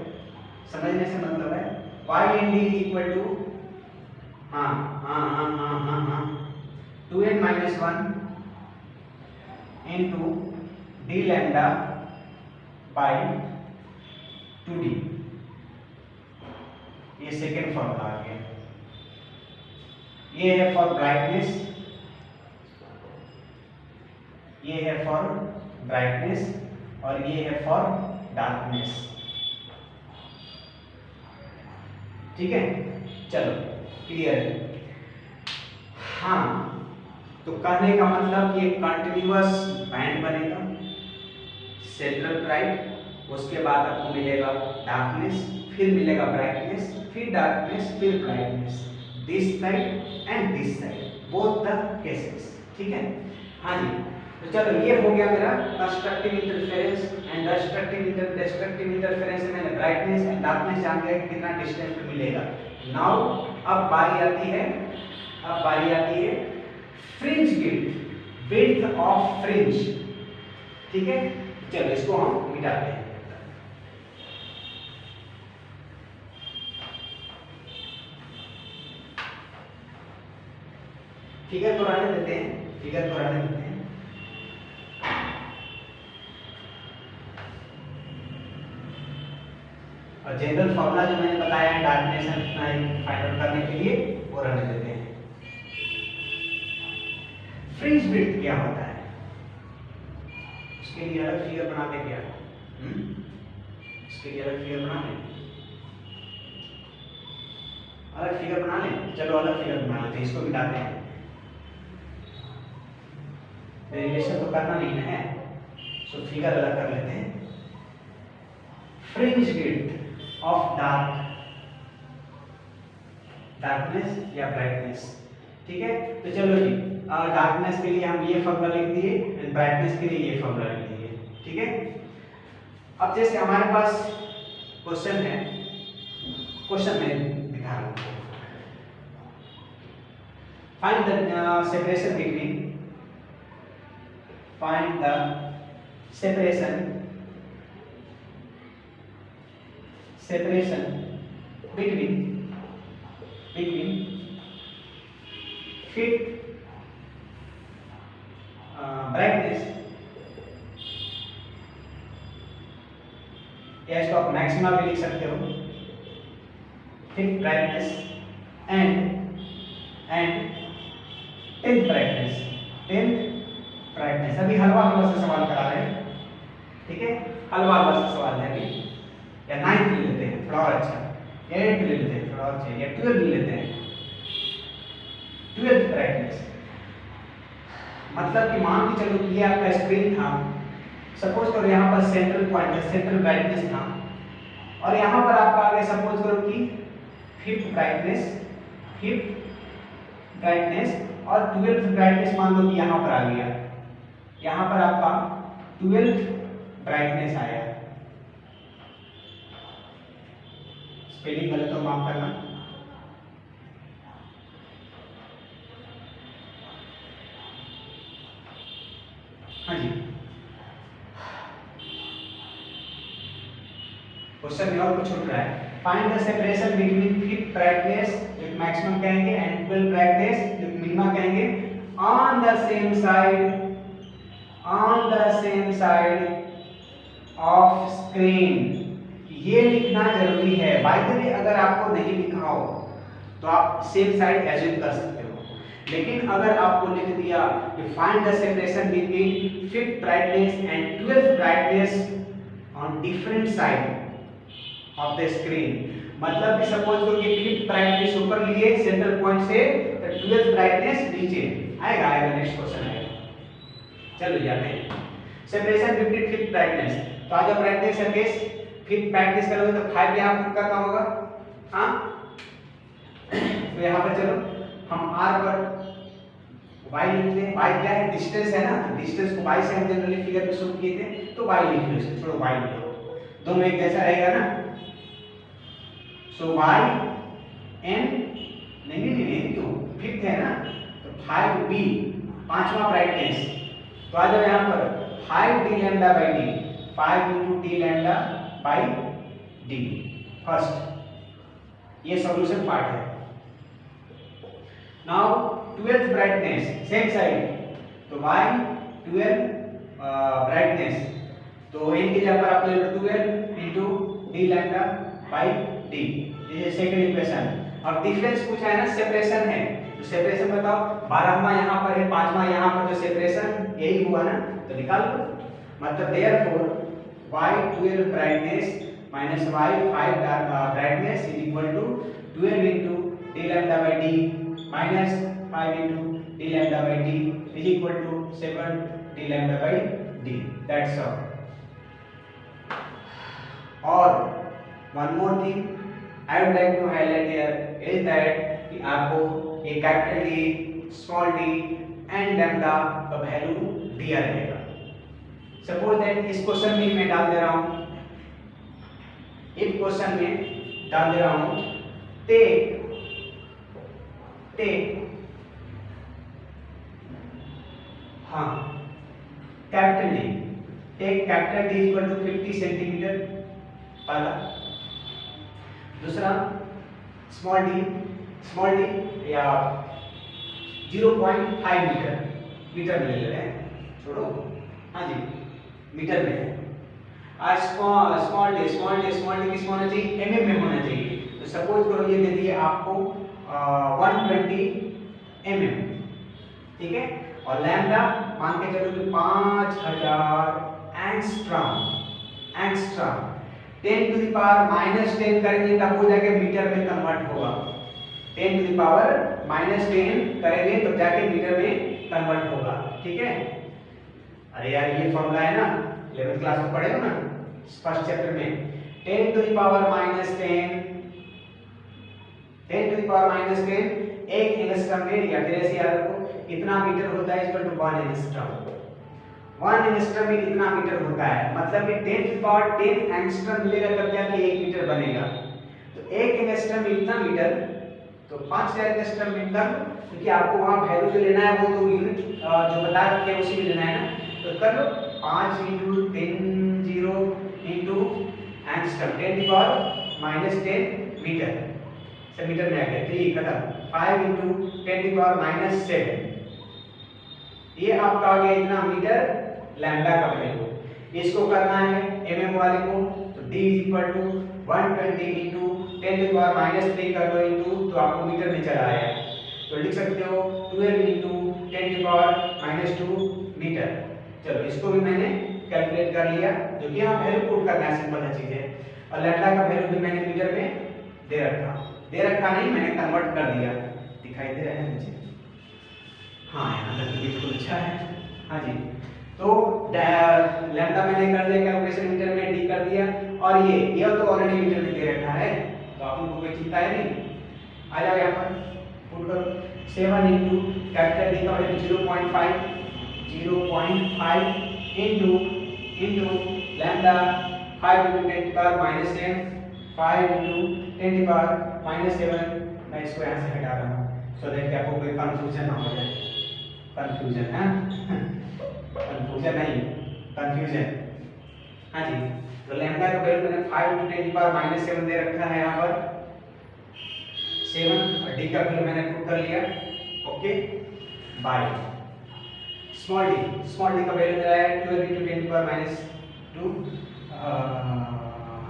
समझने से मतलब है y in d equal to 2n - 1 इनटू d लैम्डा बाय 2d। ये सेकेंड फॉर्मूला आ गया। ये है फॉर ब्राइटनेस, ये है फॉर ब्राइटनेस, और ये है फॉर डार्कनेस, ठीक है। चलो क्लियर है। हाँ, तो कहने का मतलब कि एक कंटिन्यूअस बैंड बनेगा, सेंट्रल ब्राइट, उसके बाद आपको मिलेगा डार्कनेस, फिर मिलेगा ब्राइटनेस, फिर डार्कनेस, फिर brightness, this side and this side, both the cases, ठीक है। हाँ जी, तो चलो ये हो गया मेरा constructive interference and destructive interference से मैंने ब्राइटनेस एंड डार्कनेस जान गया कि कितना डिस्टेंस पे मिलेगा। नाउ अब बारी आती है फ्रिंज विड्थ ऑफ फ्रिंज, ठीक है। चलो इसको हम मिटाते हैं। फिगर को रहने देते हैं, और जनरल फॉर्मूला जो मैंने बताया है डार्कनेस फाइंड आउट करने के लिए वो रहने देते हैं। फ्रिंज विड्थ क्या होता है, उसके लिए अलग फिगर बना दे क्या? इसके लिए अलग फिगर बना लें, अलग फिगर बना लें। चलो अलग फिगर बना लेते हैं, इसको मिटाते हैं, डेरिवेशन तो करना नहीं है, सो फिगर अलग कर लेते हैं। फ्रिंज विड्थ ऑफ डार्कनेस या ब्राइटनेस, ठीक है। तो चलो जी, डार्कनेस के लिए हम ये फॉर्मूला लिख दिए, ब्राइटनेस के लिए ये फॉर्मूला लिख दिए, ठीक है। अब जैसे हमारे पास क्वेश्चन है, क्वेश्चन में दिखा रहा हूं, find the separation between, find the separation between fit brightness, या इसको आप मैक्सिमा भी लिख सकते हो, fit brightness and tenth brightness. अभी हलवा से सवाल करा रहे हैं, ठीक है, हलवा से सवाल है अभी, या 9th ले लेते हैं थोड़ा और अच्छा, 8th ले लेते हैं थोड़ा और अच्छा, या 12 ले लेते हैं, 12th ब्राइटनेस। मतलब कि मान के चलो कि ये आपका स्क्रीन था, सपोज करो यहाँ पर सेंट्रल पॉइंट है, सेंट्रल ब्राइटनेस था, और यहाँ पर आपका आ गया सपोज करो कि 5th ब्राइटनेस और 12th ब्राइटनेस मान लो कि यहाँ पर आ गया, यहाँ पर आपका 12th ब्राइटनेस आया। स्पेलिंग गलत हो माफ करना। हाँ जी, क्वेश्चन में और कुछ छूट रहा है। Find the separation between 5th brightness जो मैक्सिमम कहेंगे एंड 12th ब्राइटनेस जो मिनिमम कहेंगे on the same side of screen. ये लिखना जरूरी है। बाय द वे अगर आपको नहीं लिखा हो तो आप सेम साइड एज्यूम कर सकते हो, लेकिन अगर आपको लिख दिया कि find the separation between 5th brightness and 12th brightness on different side of the screen, मतलब कि सपोज करो कि 5th ब्राइटनेस ऊपर लिए सेंटर पॉइंट से, तो 12th ब्राइटनेस नीचे आएगा। नेक्स्ट क्वेश्चन आएगा, चलो जाते हैं। सेपरेशन बिटवीन 5th ब्राइटनेस, तो आज ब्राइटनेस है केस 5th ब्राइटनेस करोगे तो 5 यहाँ पर करना होगा, हाँ। तो यहाँ पर चलो हम r पर y लिख लें। y क्या है, डिस्टेंस है ना, डिस्टेंस को y से हम जनरली फिगर में शो किए थे, तो y लिख लो, इसको छोड़ो y लिख लो, दोनों एक जैसा रहेगा ना। सो y n नहीं क्यों, 5th है ना, तो 5b 5वां ब्राइटनेस, तो आ जाओ यहाँ पर 5d lambda by d, 5 into d lambda by d first, ये सॉल्यूशन पार्ट है। Now 12th brightness same side, तो y 12 ब्राइटनेस, तो n की जगह पर आप ले लो 12 into d lambda by d, ये सेकंड इक्वेशन। अब डिफरेंस पूछा है ना, सेपरेशन है, तो सेपरेशन बताओ, 12वां यहाँ पर है, 5वां यहाँ पर, जो सेपरेशन यही हुआ ना, तो निकाल लो। मतलब therefore y 12 brightness minus y 5 brightness is equal to 12 into d lambda by d minus 5 into d lambda by d is equal to 7 d lambda by d. That's all. Or one more thing I would like to highlight here is that कि आपको एक capital D, small d and lambda का value दिया रहेगा। Suppose that इस question में मैं डाल दे रहा हूँ, इस क्वेश्चन में डाल दे रहा हूं टेक हाँ capital D, take capital D equal to 50 centimetre पहला, दूसरा स्मॉल डी या 0.5 मीटर में ले ले रहे हैं, छोड़ो, हाँ जी मीटर में है। स्मॉल डी किस होना चाहिए, mm में होना चाहिए। तो सपोज करो ये दे दिए आपको 120 mm, ठीक है, और लैम्डा मान के चलो कि 5000 एंगस्ट्रॉम। 10⁻⁻10 करेंगे तब हो जाके मीटर में कन्वर्ट होगा। 10⁻⁻10 करेंगे तब जाके मीटर में कन्वर्ट होगा। ठीक है, अरे यार ये फॉर्मूला है ना, 11th क्लास में पढ़े हो ना फर्स्ट चैप्टर में। 10⁻10 एक एंगस्ट्रॉम में, या फिर ऐसे याद रखो इतना मीटर होता है इक्वल टू 1 एंगस्ट्रॉम। 1 एंगस्ट्रॉम में कितना मीटर होता है, मतलब कि 10⁻10 एंगस्ट्रॉम मिलेगा तब जाके 1 मीटर बनेगा। तो 1 एंगस्ट्रॉम में इतना मीटर, तो 5000 एंगस्ट्रॉम मीटर, क्योंकि आपको वहां वैल्यू जो लेना है वो तो यूनिट जो बता रखे हैं उसी में लेना है ना, तो कर लो 5 × 10 × एंगस्ट्रॉम 10⁻⁻10 मीटर से मीटर में आ गया। 3 खत्म। 5 × 10⁻⁷ ये आपका आ गया इतना मीटर लैम्डा का वैल्यू। इसको करना है mm वाले को, तो d 120 × 10⁻³ कर लो इनटू, तो आपको मीटर में चला आया। तो लिख सकते हो 12 × 10⁻⁻2 मीटर। चलो इसको भी मैंने कैलकुलेट कर लिया, जो कि यहाँ वैल्यू पुट करना है, सिंपल है चीजें। और लैम्डा का वैल्यू भी मैंने मीटर में दे रखा नहीं, मैंने कन्वर्ट कर दिया। दिखाई दे रहा है नीचे? हाँ, यहाँ तक बिल्कुल अच्छा है। हाँ जी, तो लैम्डा मैंने कर दिया कैलकुलेशन, मीटर में डी कर दिया। और ये तो ऑलरेडी मीटर में दे रखा है, तो आप लोगों को कोई चिंता है नहीं। आ जाओ यहाँ पर पुट करो 7 × कैपिटल डी का वैल्यू 0.5 into lambda 5 × 10⁻⁷ 5 × 10⁻⁷। मैं इसको यहाँ से हटा रहा हूँ सो दैट आपको कोई कंफ्यूजन ना हो जाए। कंफ्यूजन है कंफ्यूजन नहीं, कंफ्यूजन। हाँ जी, तो लैम्डा का वैल्यू मैंने 5 × 10⁻⁷ दे रखा है यहाँ पर 7, और डी का वैल्यू मैंने पुट कर लिया। ओके, बाय स्मॉल डी का वैल्यू मेरा है 12 × 10⁻²।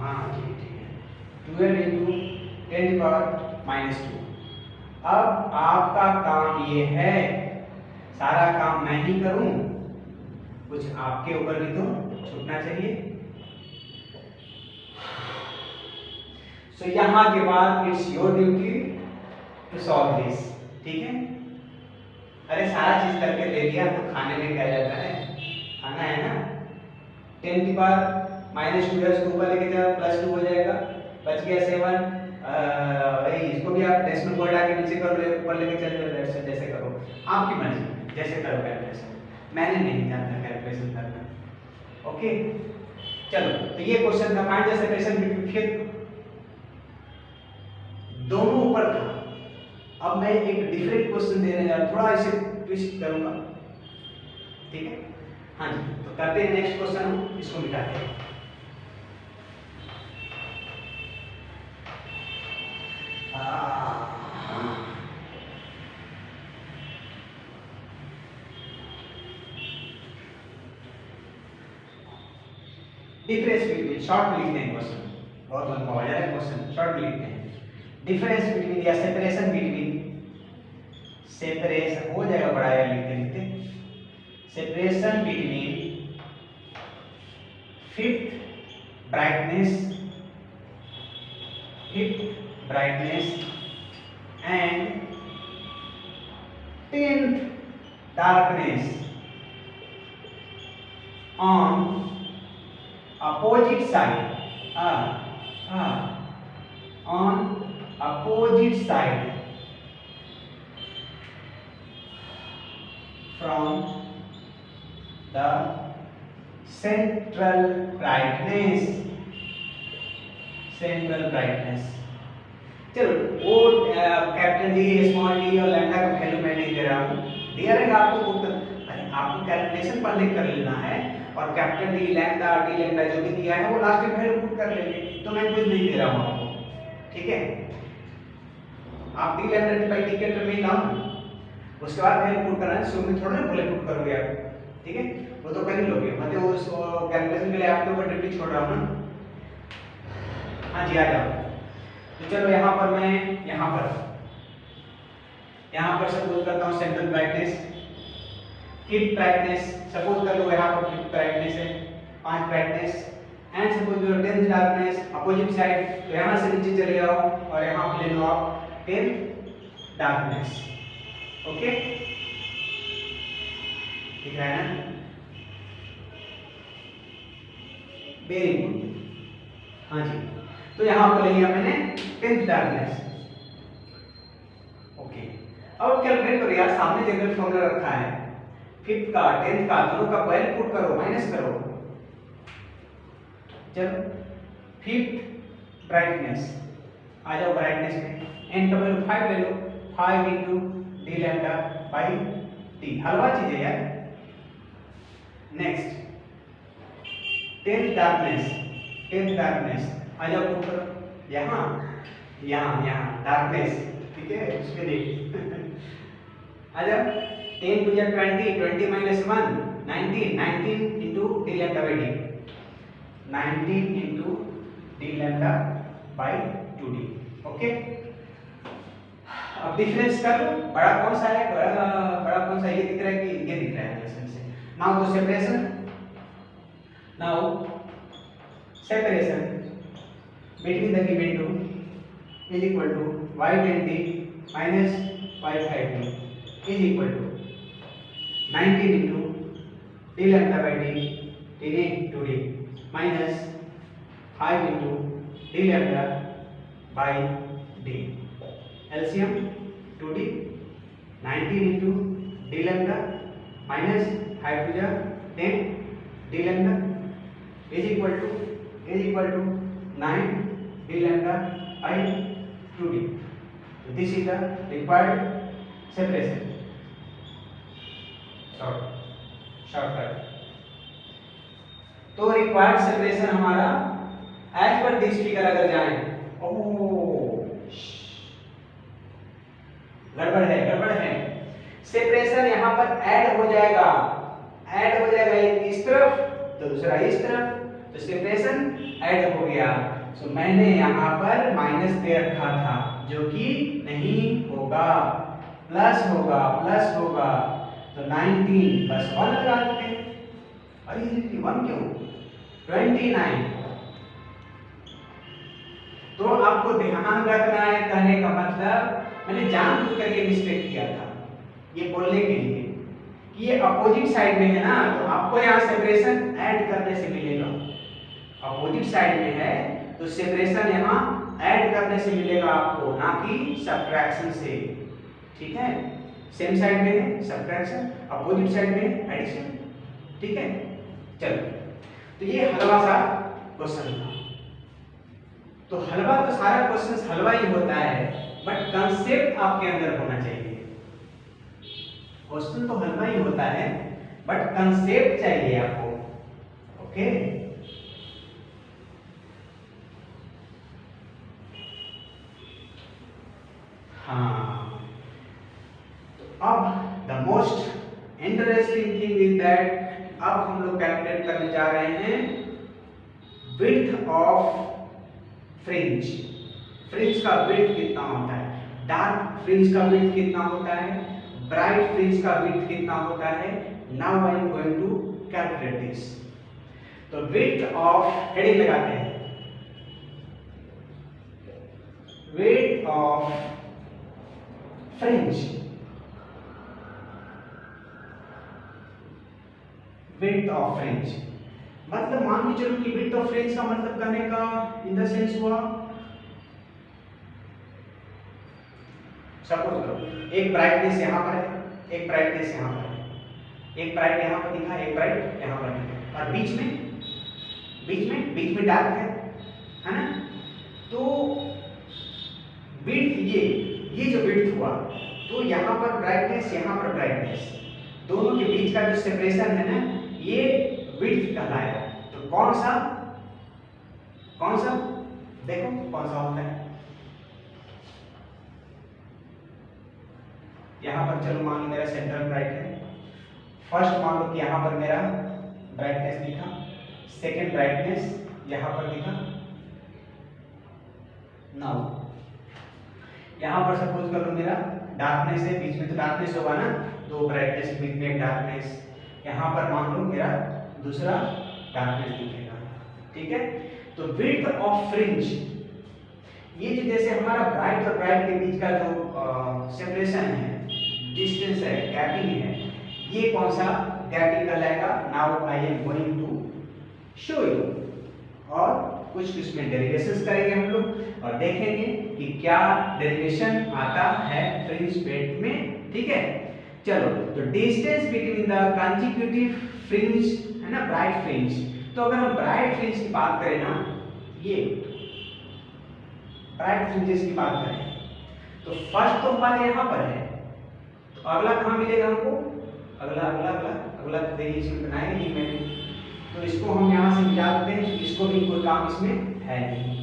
हाँ ठीक है, 12 × 10⁻²। अब आपका काम ये है, सारा काम मैं ही करूं, कुछ आपके ऊपर भी तो छूटना चाहिए। सो यहां के बाद it's your duty to solve this. ठीक है, अरे सारा चीज करके दे दिया तो खाने में क्या जाता है, खाना है ना। 10⁻⁻2 है, उसको ऊपर लेके जाओ +2 हो जाएगा, बच गया 7। इसको भी आप डेसिमल पॉइंट आके नीचे कर लो, ऊपर लेके चल जाओ, जैसे करो आपकी मर्जी, जैसे करो कैलकुलेशन, मैंने नहीं जानता कैलकुलेशन करना। ओके चलो, तो ये क्वेश्चन था फाइंड द सेपरेशन बिटवीन, दोनों ऊपर था। अब मैं एक डिफरेंट क्वेश्चन देने जा रहा हूं, थोड़ा इसे ट्विस्ट करूंगा। ठीक है, हाँ जी, तो करते हैं नेक्स्ट क्वेश्चन, इसको मिटाते हैं। डिफरेंस बिटवीन, शॉर्ट में लिखते हैं क्वेश्चन, बहुत लंबा हो जाएगा क्वेश्चन, शॉर्ट में लिखते हैं। डिफरेंस बिटवीन या सेपरेशन बिटवीन, सेपरेशन हो जाएगा बड़ा यार लिखते लिखते, separation between fifth brightness and 10th darkness on opposite side, on opposite side from the central brightness। चलो वो कैपिटल डी, स्मॉल डी और लैम्डा का वैल्यू मैं नहीं दे रहा हूँ, दिया रहेगा आपको बुक, आपको कैलकुलेशन पर लिख कर लेना है, और capital D lambda D lambda जो भी दिया है वो लास्ट में वैल्यू पुट कर लेंगे, तो मैं कुछ नहीं दे रहा हूँ आपको। ठीक है, आप D lambda D by D के टर्म में लाओ, उसके बाद वैल्यू पुट करना है, शुरू में थोड़ा ना बोले पुट करोगे आप। ठीक है, वो तो कर ही लोगे, मतलब उस कैलकुलेशन के लिए आपके ऊपर ड्यूटी छोड़ रहा हूँ ना। हाँ जी, आ जाओ। तो चलो यहाँ पर मैं यहाँ पर सपोज करता हूँ central brightness, fifth brightness, suppose कर लो यहाँ पर फिफ्थ ब्राइटनेस है, 5 brightness, and suppose low 10th darkness opposite side, तो यहाँ से नीचे चले जाओ और यहाँ पे ले लो आप 10th डार्कनेस। ओके, दिख रहा है ना? वेरी गुड, हाँ जी। तो यहाँ पर ले लिया मैंने 10th डार्कनेस। ओके, अब कैलकुलेट करो यार, सामने जनरल फॉर्मूला रखा है, फिफ्थ का 10th का दोनों का वैल्यू पुट करो, माइनस करो। चलो, फिफ्थ ब्राइटनेस, आ जाओ ब्राइटनेस में, एन का वैल्यू 5 ले लो, 5 into D lambda by T, हलवा चीज है यार। Next 10th darkness, 10th darkness आ जाओ पुट करो, यहाँ यहाँ यहाँ डार्कनेस, ठीक है, उसके लिए आ जाओ, 10 to 20, 20 minus 1, 19, 19 into d lambda by d, 19 into d lambda by 2d। Okay, अब डिफरेंस कर लो, बड़ा कौन सा है, बड़ा कौन सा, ये दिख रहा है कि ये दिख रहा है रिलेशन से। Now the separation, now separation between the given two is equal to y20 minus y50 is equal to 19 into d lambda by d, d 2d minus 5 into d lambda by d, LCM 2d, 19 into d lambda minus 5 to the 10 d lambda is equal to 9 d lambda by 2d. So this is the required separation. Shortcut. तो required separation हमारा as per this figure अगर जाए, ओह गड़बड़ है, separation यहाँ पर add हो जाएगा, एक इस तरफ तो दूसरा इस तरफ, तो सेपरेशन ऐड हो गया। सो मैंने यहाँ पर माइनस दे रखा था, जो कि नहीं होगा, प्लस होगा, तो 19 प्लस 1 लगा देते हैं। अरे 1 क्यों, 29। तो आपको ध्यान रखना है, कहने का मतलब मैंने जानबूझकर ये मिस्टेक किया था, ये बोलने के लिए कि ये अपोजिट साइड में है ना, तो आपको यहाँ सेपरेशन ऐड करने से मिलेगा। अपोजिट साइड में है तो सेपरेशन यहाँ ऐड करने से मिलेगा आपको, ना कि सब्ट्रैक्शन से, ठीक है। सेम साइड में है सब्ट्रैक्शन, अपोजिट साइड में एडिशन, ठीक है। चलो, तो ये हलवा सा क्वेश्चन था। तो हलवा तो सारा क्वेश्चन हलवा ही होता है, बट कंसेप्ट आपके अंदर होना चाहिए। क्वेश्चन तो हलवा ही होता है, बट कंसेप्ट चाहिए आपको, ओके। हाँ, तो अब the most interesting thing is that अब हम लोग कैलकुलेट करने जा रहे हैं विड्थ ऑफ फ्रिंज। फ्रिंज का विड्थ कितना होता है, डार्क फ्रिंज का विड्थ कितना होता है, ब्राइट फ्रिंज का विड्थ कितना होता है। Now I am going to calculate this. तो विड्थ ऑफ, हेडिंग लगाते हैं, width of fringe, width of fringe मतलब मान के चलो कि विड्थ ऑफ फ्रिंज का मतलब करने का इन द सेंस हुआ, सपोज करो एक ब्राइटनेस यहाँ पर है, एक ब्राइटनेस यहाँ पर है, एक ब्राइट यहाँ पर दिखा, एक ब्राइट यहाँ पर दिखा, और बीच में डार्क है ना। तो विड्थ, ये जो विड्थ हुआ, तो यहाँ पर ब्राइटनेस, यहाँ पर ब्राइटनेस, दोनों के बीच का जो सेपरेशन है ना, ये विड्थ कहलाएगा। तो कौन सा देखो कौन सा होता है। यहाँ पर चलो मान लो मेरा सेंट्रल ब्राइट है, फर्स्ट मान लो कि यहाँ पर मेरा ब्राइटनेस दिखा, सेकेंड ब्राइटनेस यहाँ पर दिखा। नाउ यहाँ पर सपोज कर लो मेरा डार्कनेस है, बीच में तो डार्कनेस होगा ना, दो ब्राइटनेस के बीच में एक डार्कनेस, यहाँ पर मान लो मेरा दूसरा डार्कनेस दिखेगा, ठीक है। तो विड्थ ऑफ फ्रिंज, ये जो जैसे हमारा ब्राइट और ब्राइट के बीच का जो सेपरेशन है, डिस्टेंस है, गैपिंग है, ये कौन सा गैपिंग कहलाएगा? Now I am going to show you, और कुछ इसमें डेरिवेशंस करेंगे हम लोग और देखेंगे कि क्या डेरिवेशन आता है फ्रिंज पेट में, ठीक है। चलो, तो distance between the consecutive fringe है ना, ब्राइट फ्रिंज। तो अगर हम ब्राइट फ्रिंज की बात करें ना, ये ब्राइट फ्रिंजेस की बात करें तो फर्स्ट तो हमारे यहाँ पर है, तो अगला कहाँ मिलेगा हमको? अगला अगला अगला अगला वेरिएशन बनाएंगे नहीं मैंने, तो इसको हम यहाँ से मिला देते हैं, इसको भी कोई काम इसमें है नहीं।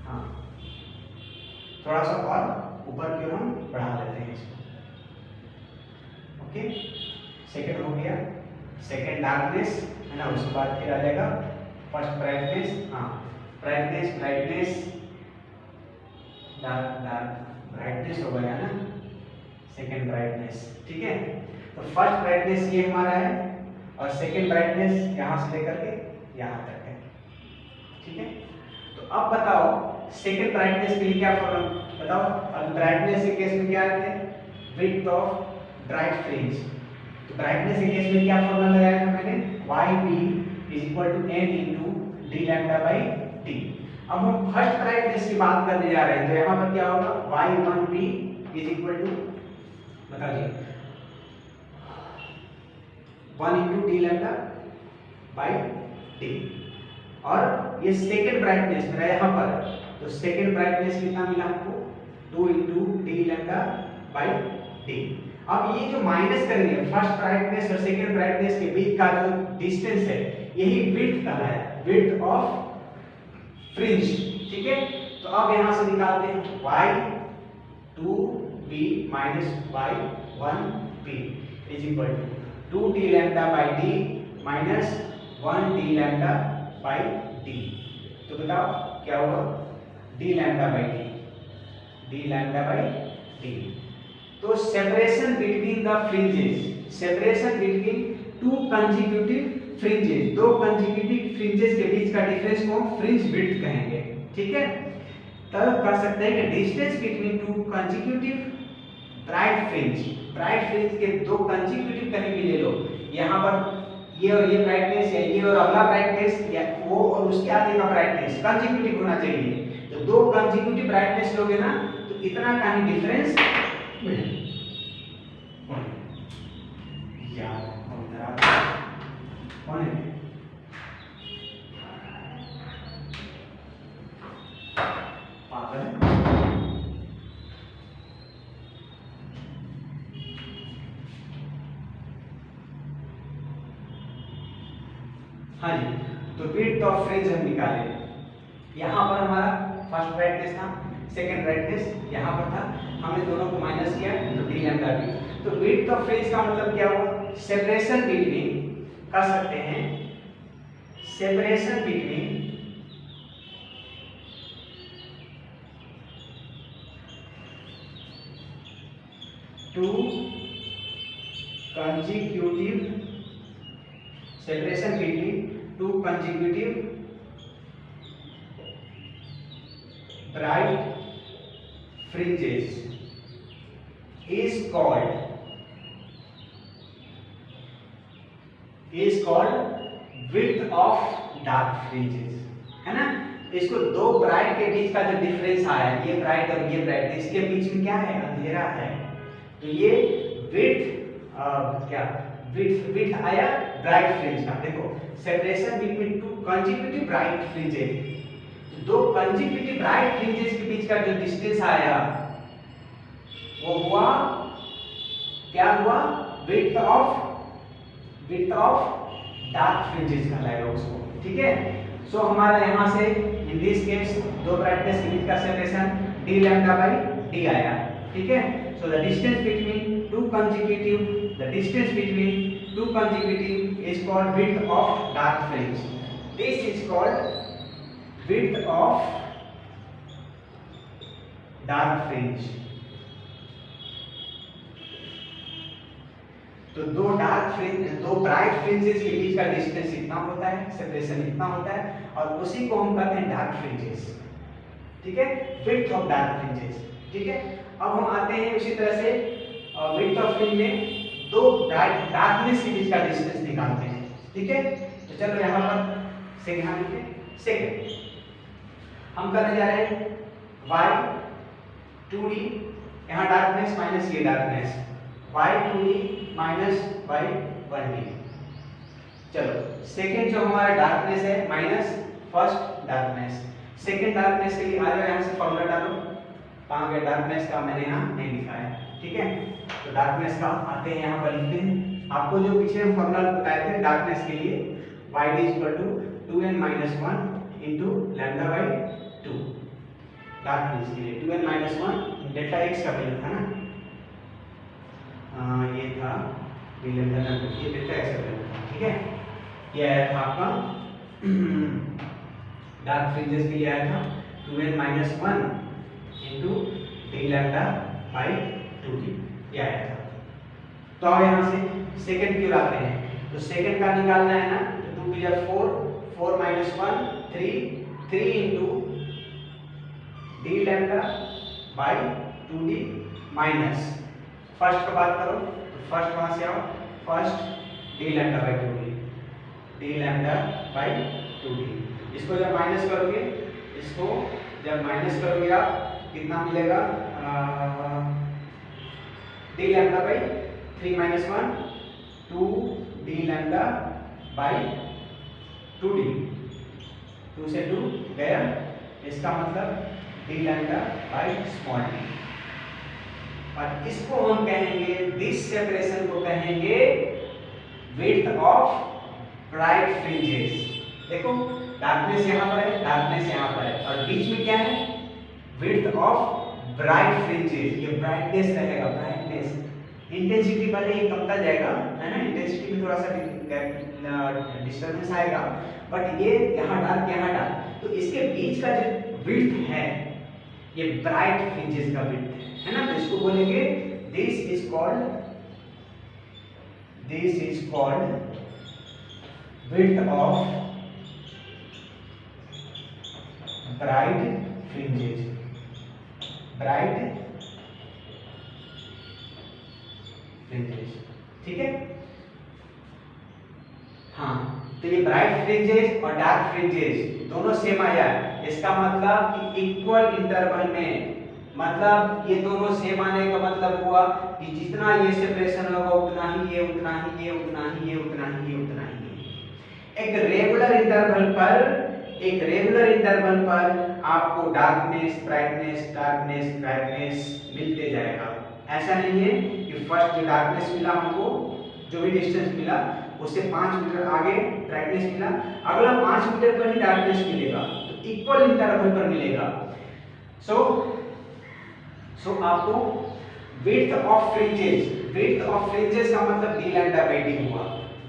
हाँ, थोड़ा सा और ऊपर की ओर हम बढ़ा देते हैं इसको। ओके, सेकंड हो गया, सेकंड डार्कनेस है ना, उसके बाद फिर आ जाएगा फर्स्ट ब्राइटनेस। हाँ, brightness brightness dark dark brightness हो गया ना, सेकंड ब्राइटनेस, ठीक है। तो फर्स्ट ब्राइटनेस ये हमारा है और सेकंड ब्राइटनेस यहाँ से लेकर के यहाँ तक है, ठीक है। तो अब बताओ सेकंड ब्राइटनेस के लिए क्या फॉर्मूला बताओ? अब ब्राइटनेस के केस में क्या है? Width of bright fringe. तो ब्राइटनेस के केस में क्या फॉर्मूला लगाया था मैंने? YB = n × d lambda by t। अब हम फर्स्ट ब्राइटनेस की बात करने जा रहे हैं, तो यहाँ पर क्या होगा? Y1B = बताइए 1 × d लैम्डा बाई t। और ये सेकंड ब्राइटनेस मेरा यहाँ पर, तो सेकंड ब्राइटनेस कितना मिला हमको? 2 × d लैम्डा बाई t। अब ये जो माइनस करेंगे फर्स्ट ब्राइटनेस और सेकंड ब्राइटनेस के बीच का जो डिस्टेंस है, यही विड्थ कहलाता है, विड्थ ऑफ फ्रिंज, ठीक है। तो अब यहाँ से निकालते हैं y2b - y1b = 2d lambda by d minus 1d lambda by d। तो बताओ क्या होगा? d lambda by d, d lambda by d। तो separation between the fringes, separation between two consecutive fringes, दो कंसेक्यूटिव फ्रिंजेस के बीच का डिफरेंस को हम फ्रिंज विड्थ कहेंगे, ठीक है। तब कर सकते हैं कि distance between two consecutive bright fringe, bright fringe के दो कंसेक्यूटिव कहीं भी ले लो, यहाँ पर ये और ये ब्राइटनेस या ये और अगला ब्राइटनेस या वो और उसके आगे का ब्राइटनेस कंसेक्यूटिव होना चाहिए। तो दो कंसेक्यूटिव ब्राइटनेस लोगे ना, तो इतना कहीं डिफरेंस कौन है? पागल है? हाँ जी, तो विड्थ ऑफ फ्रिंज हम निकाले। यहाँ पर हमारा फर्स्ट ब्राइटनेस था, सेकंड ब्राइटनेस यहाँ पर था, हमने दोनों को माइनस किया तो d लैम्डा b। तो विड्थ ऑफ फ्रिंज का मतलब क्या हुआ? सेपरेशन बिटवीन, कर सकते हैं separation between two consecutive, separation between two consecutive bright fringes is called width of dark fringes, है ना। इसको दो ब्राइट के बीच का जो डिफरेंस आया, ये ब्राइट और ये ब्राइट, इसके बीच में क्या है? अंधेरा है। तो ये विड्थ क्या विड्थ आया ब्राइट फ्रिंज का। देखो separation between two consecutive bright fringes, दो कंसेक्यूटिव ब्राइट फ्रिंजेस के बीच का जो डिस्टेंस आया वो हुआ, क्या हुआ? विड्थ ऑफ डार्क फ्रिंजेस कहलाएगा उसको, ठीक है। सो हमारा यहाँ से इन दिस केस दो ब्राइटनेस के बीच का separation d lambda by d आया, ठीक है। So the distance between two consecutive is called width of dark fringe. This is called width of dark fringe. तो दो ब्राइट फ्रिंजेस के बीच का डिस्टेंस इतना होता है, सेपरेशन इतना होता है, और उसी को हम कहते हैं डार्क फ्रिंजेस। ठीक है, विड्थ ऑफ डार्क फ्रिंजेस। ठीक है, अब हम आते हैं उसी तरह से विड्थ ऑफ फ्रिंज में दो डार्कनेस के बीच का डिस्टेंस निकालते हैं। ठीक है, तो चलो यहाँ पर से ध्यान रखिए। सेकंड हम करने जा रहे हैं y 2d, यहाँ डार्कनेस माइनस ये darkness, y 2d minus y 1d। चलो सेकंड जो हमारा डार्कनेस है minus first darkness. Second darkness के लिए आ जाओ, यहाँ से फॉर्मूला डालो। कहाँ गया डार्कनेस का, मैंने यहाँ नहीं लिखा है। ठीक है, तो डार्कनेस का आते हैं यहाँ पर लिखते हैं। आपको जो पीछे हम फॉर्मूला बताए थे डार्कनेस के लिए, y d equal to 2n minus 1 into lambda by 2। Darkness के लिए 2n माइनस 1 डेल्टा x का वैल्यू था ना, ये था ये डेल्टा x का वैल्यू था। ठीक है, ये आया था आपका डार्क फ्रिंजेस के लिए आया था 2n minus 1 into D lambda by 2d, ये आया था। तो अब यहाँ से सेकंड क्यों लाते हैं, तो सेकंड का निकालना है ना, तो 2 4 4 minus 1 3 into D lambda by 2d minus first का बात करो तो फर्स्ट वहां से आओ, first D lambda by 2d, D lambda by 2d। इसको जब माइनस करोगे, इसको जब माइनस करोगे आप कितना मिलेगा, D lambda by 3 minus 1 2 D lambda by 2d, 2 से 2 गया, इसका मतलब D lambda by small D. और इसको हम कहेंगे, दिस सेपरेशन को कहेंगे विड्थ ऑफ ब्राइट फ्रिंजेस। देखो डार्कनेस यहाँ पर है, डार्कनेस यहाँ पर है, और बीच में क्या है, विड्थ ऑफ ब्राइट फ्रिंजेस। ये ब्राइटनेस रहेगा, ब्राइटनेस इंटेंसिटी भले ही कमता जाएगा, है ना, इंटेंसिटी में थोड़ा सा डिस्टर्बेंस आएगा, बट ये यहाँ डार्क, तो इसके बीच का जो विड्थ है ये ब्राइट फ्रिंजेस का विड्थ है ना, तो इसको बोलेंगे this is called width of bright fringes, bright fringes. ठीक है, हाँ, तो ये ब्राइट फ्रिंजेस और डार्क फ्रिंजेस दोनों सेम आया, इसका मतलब कि इक्वल इंटरवल में, मतलब ये दोनों सेम आने का मतलब हुआ कि जितना ये सेपरेशन होगा उतना ही ये, उतना ही ये, उतना ही ये, उतना ही ये, उतना ही ये। एक रेगुलर इंटरवल पर आपको डार्कनेस ब्राइटनेस मिलते जाएगा। ऐसा नहीं है कि फर्स्ट जो डार्कनेस मिला हमको, जो भी डिस्टेंस मिला उससे 5 मीटर आगे ब्राइटनेस मिला, अगला 5 मीटर पर ही डार्कनेस मिलेगा, तो इक्वल इंटरवल पर मिलेगा। सो आपको विड्थ ऑफ फ्रिंजेस का मतलब डी लैम्डा बाई डी हुआ,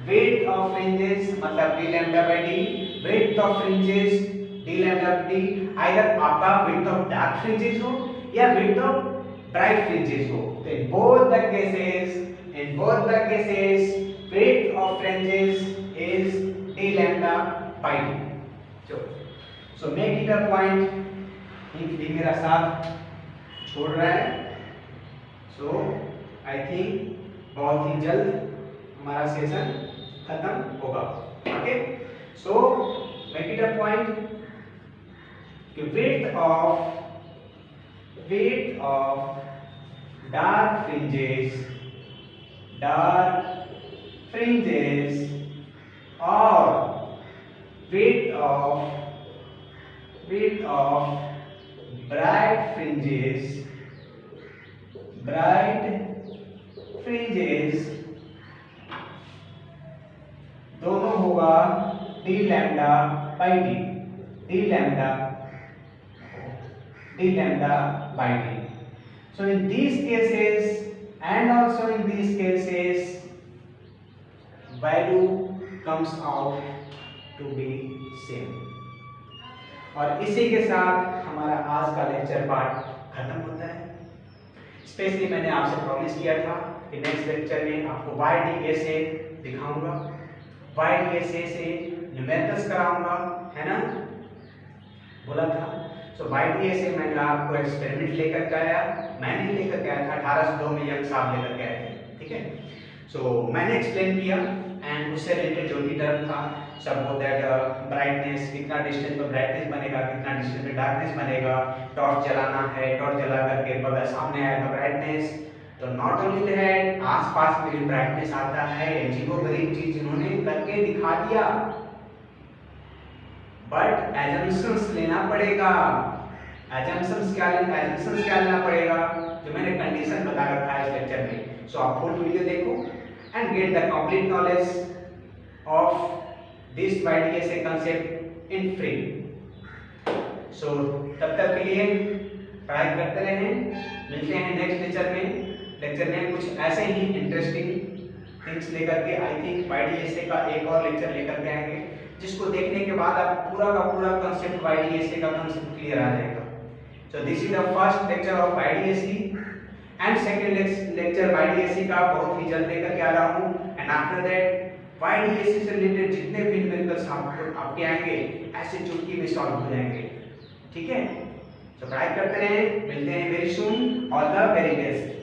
विड्थ ऑफ फ्रिंजेस मतलब D lambda by D, width of fringes D lambda by D. Either आपका विड्थ ऑफ डार्क फ्रिंजेस हो या विड्थ ऑफ ब्राइट फ्रिंजेस हो, तो in both the cases width of fringes is d lambda by d। so make it a point, ये मेरा साथ छोड़ रहा है, so I think बहुत ही जल्द हमारा सेशन खत्म होगा। Okay, so make it a point कि width of dark fringes or width of bright fringes दोनों होगा d lambda by d, d lambda by d। So in these cases and also in these cases value comes out to be same। और इसी के साथ हमारा आज का lecture part खत्म होता है। स्पेशली मैंने आपसे प्रॉमिस किया था कि नेक्स्ट लेक्चर में आपको YDSA दिखाऊंगा, YDSA से न्यूमेरिकल्स कराऊंगा, है ना, बोला था। सो YDSA मैंने आपको एक्सपेरिमेंट लेकर के आया, मैंने लेकर के आया था 1802 में यंग साहब लेकर के आए थे, ठीक है। सो मैंने एक्सप्लेन किया एंड उससे रिलेटेड जो भी टर्म था सब वो दैट ब्राइटनेस, कितना डिस्टेंस पर ब्राइटनेस बनेगा, कितना डिस्टेंस पे डार्कनेस बनेगा, टॉर्च जलाना है, टॉर्च जला करके बगल सामने आएगा ब्राइटनेस, तो नॉट ओनली दैट आसपास में भी ब्राइटनेस आता है, अजीबोगरीब चीज इन्होंने करके दिखा दिया, बट एजम्पशंस लेना पड़ेगा। एजम्पशंस क्या लेना पड़ेगा, जो मैंने कंडीशन बता रखा है इस लेक्चर में। सो आप फुल वीडियो देखो and get the complete knowledge of this YDSA concept in free. So तब तक के लिए पढ़ाई करते रहें, मिलते हैं नेक्स्ट लेक्चर में कुछ ऐसे ही इंटरेस्टिंग थिंग्स लेकर के। आई थिंक YDSA का एक और लेक्चर लेकर के आएंगे, जिसको देखने के बाद आप पूरा का पूरा कंसेप्ट YDSA का कंसेप्ट क्लियर आ जाएगा। So this is the first lecture of YDSA and second lecture YDSA का बहुत ही जल्द लेकर के आ रहा हूँ, एंड आफ्टर दैट YDSA से रिलेटेड जितने भी न्यूमेरिकल्स आपके आएंगे ऐसे चुटकी में सॉल्व हो जाएंगे, ठीक है। तो पढ़ाई करते रहें, मिलते हैं very soon, all the very best.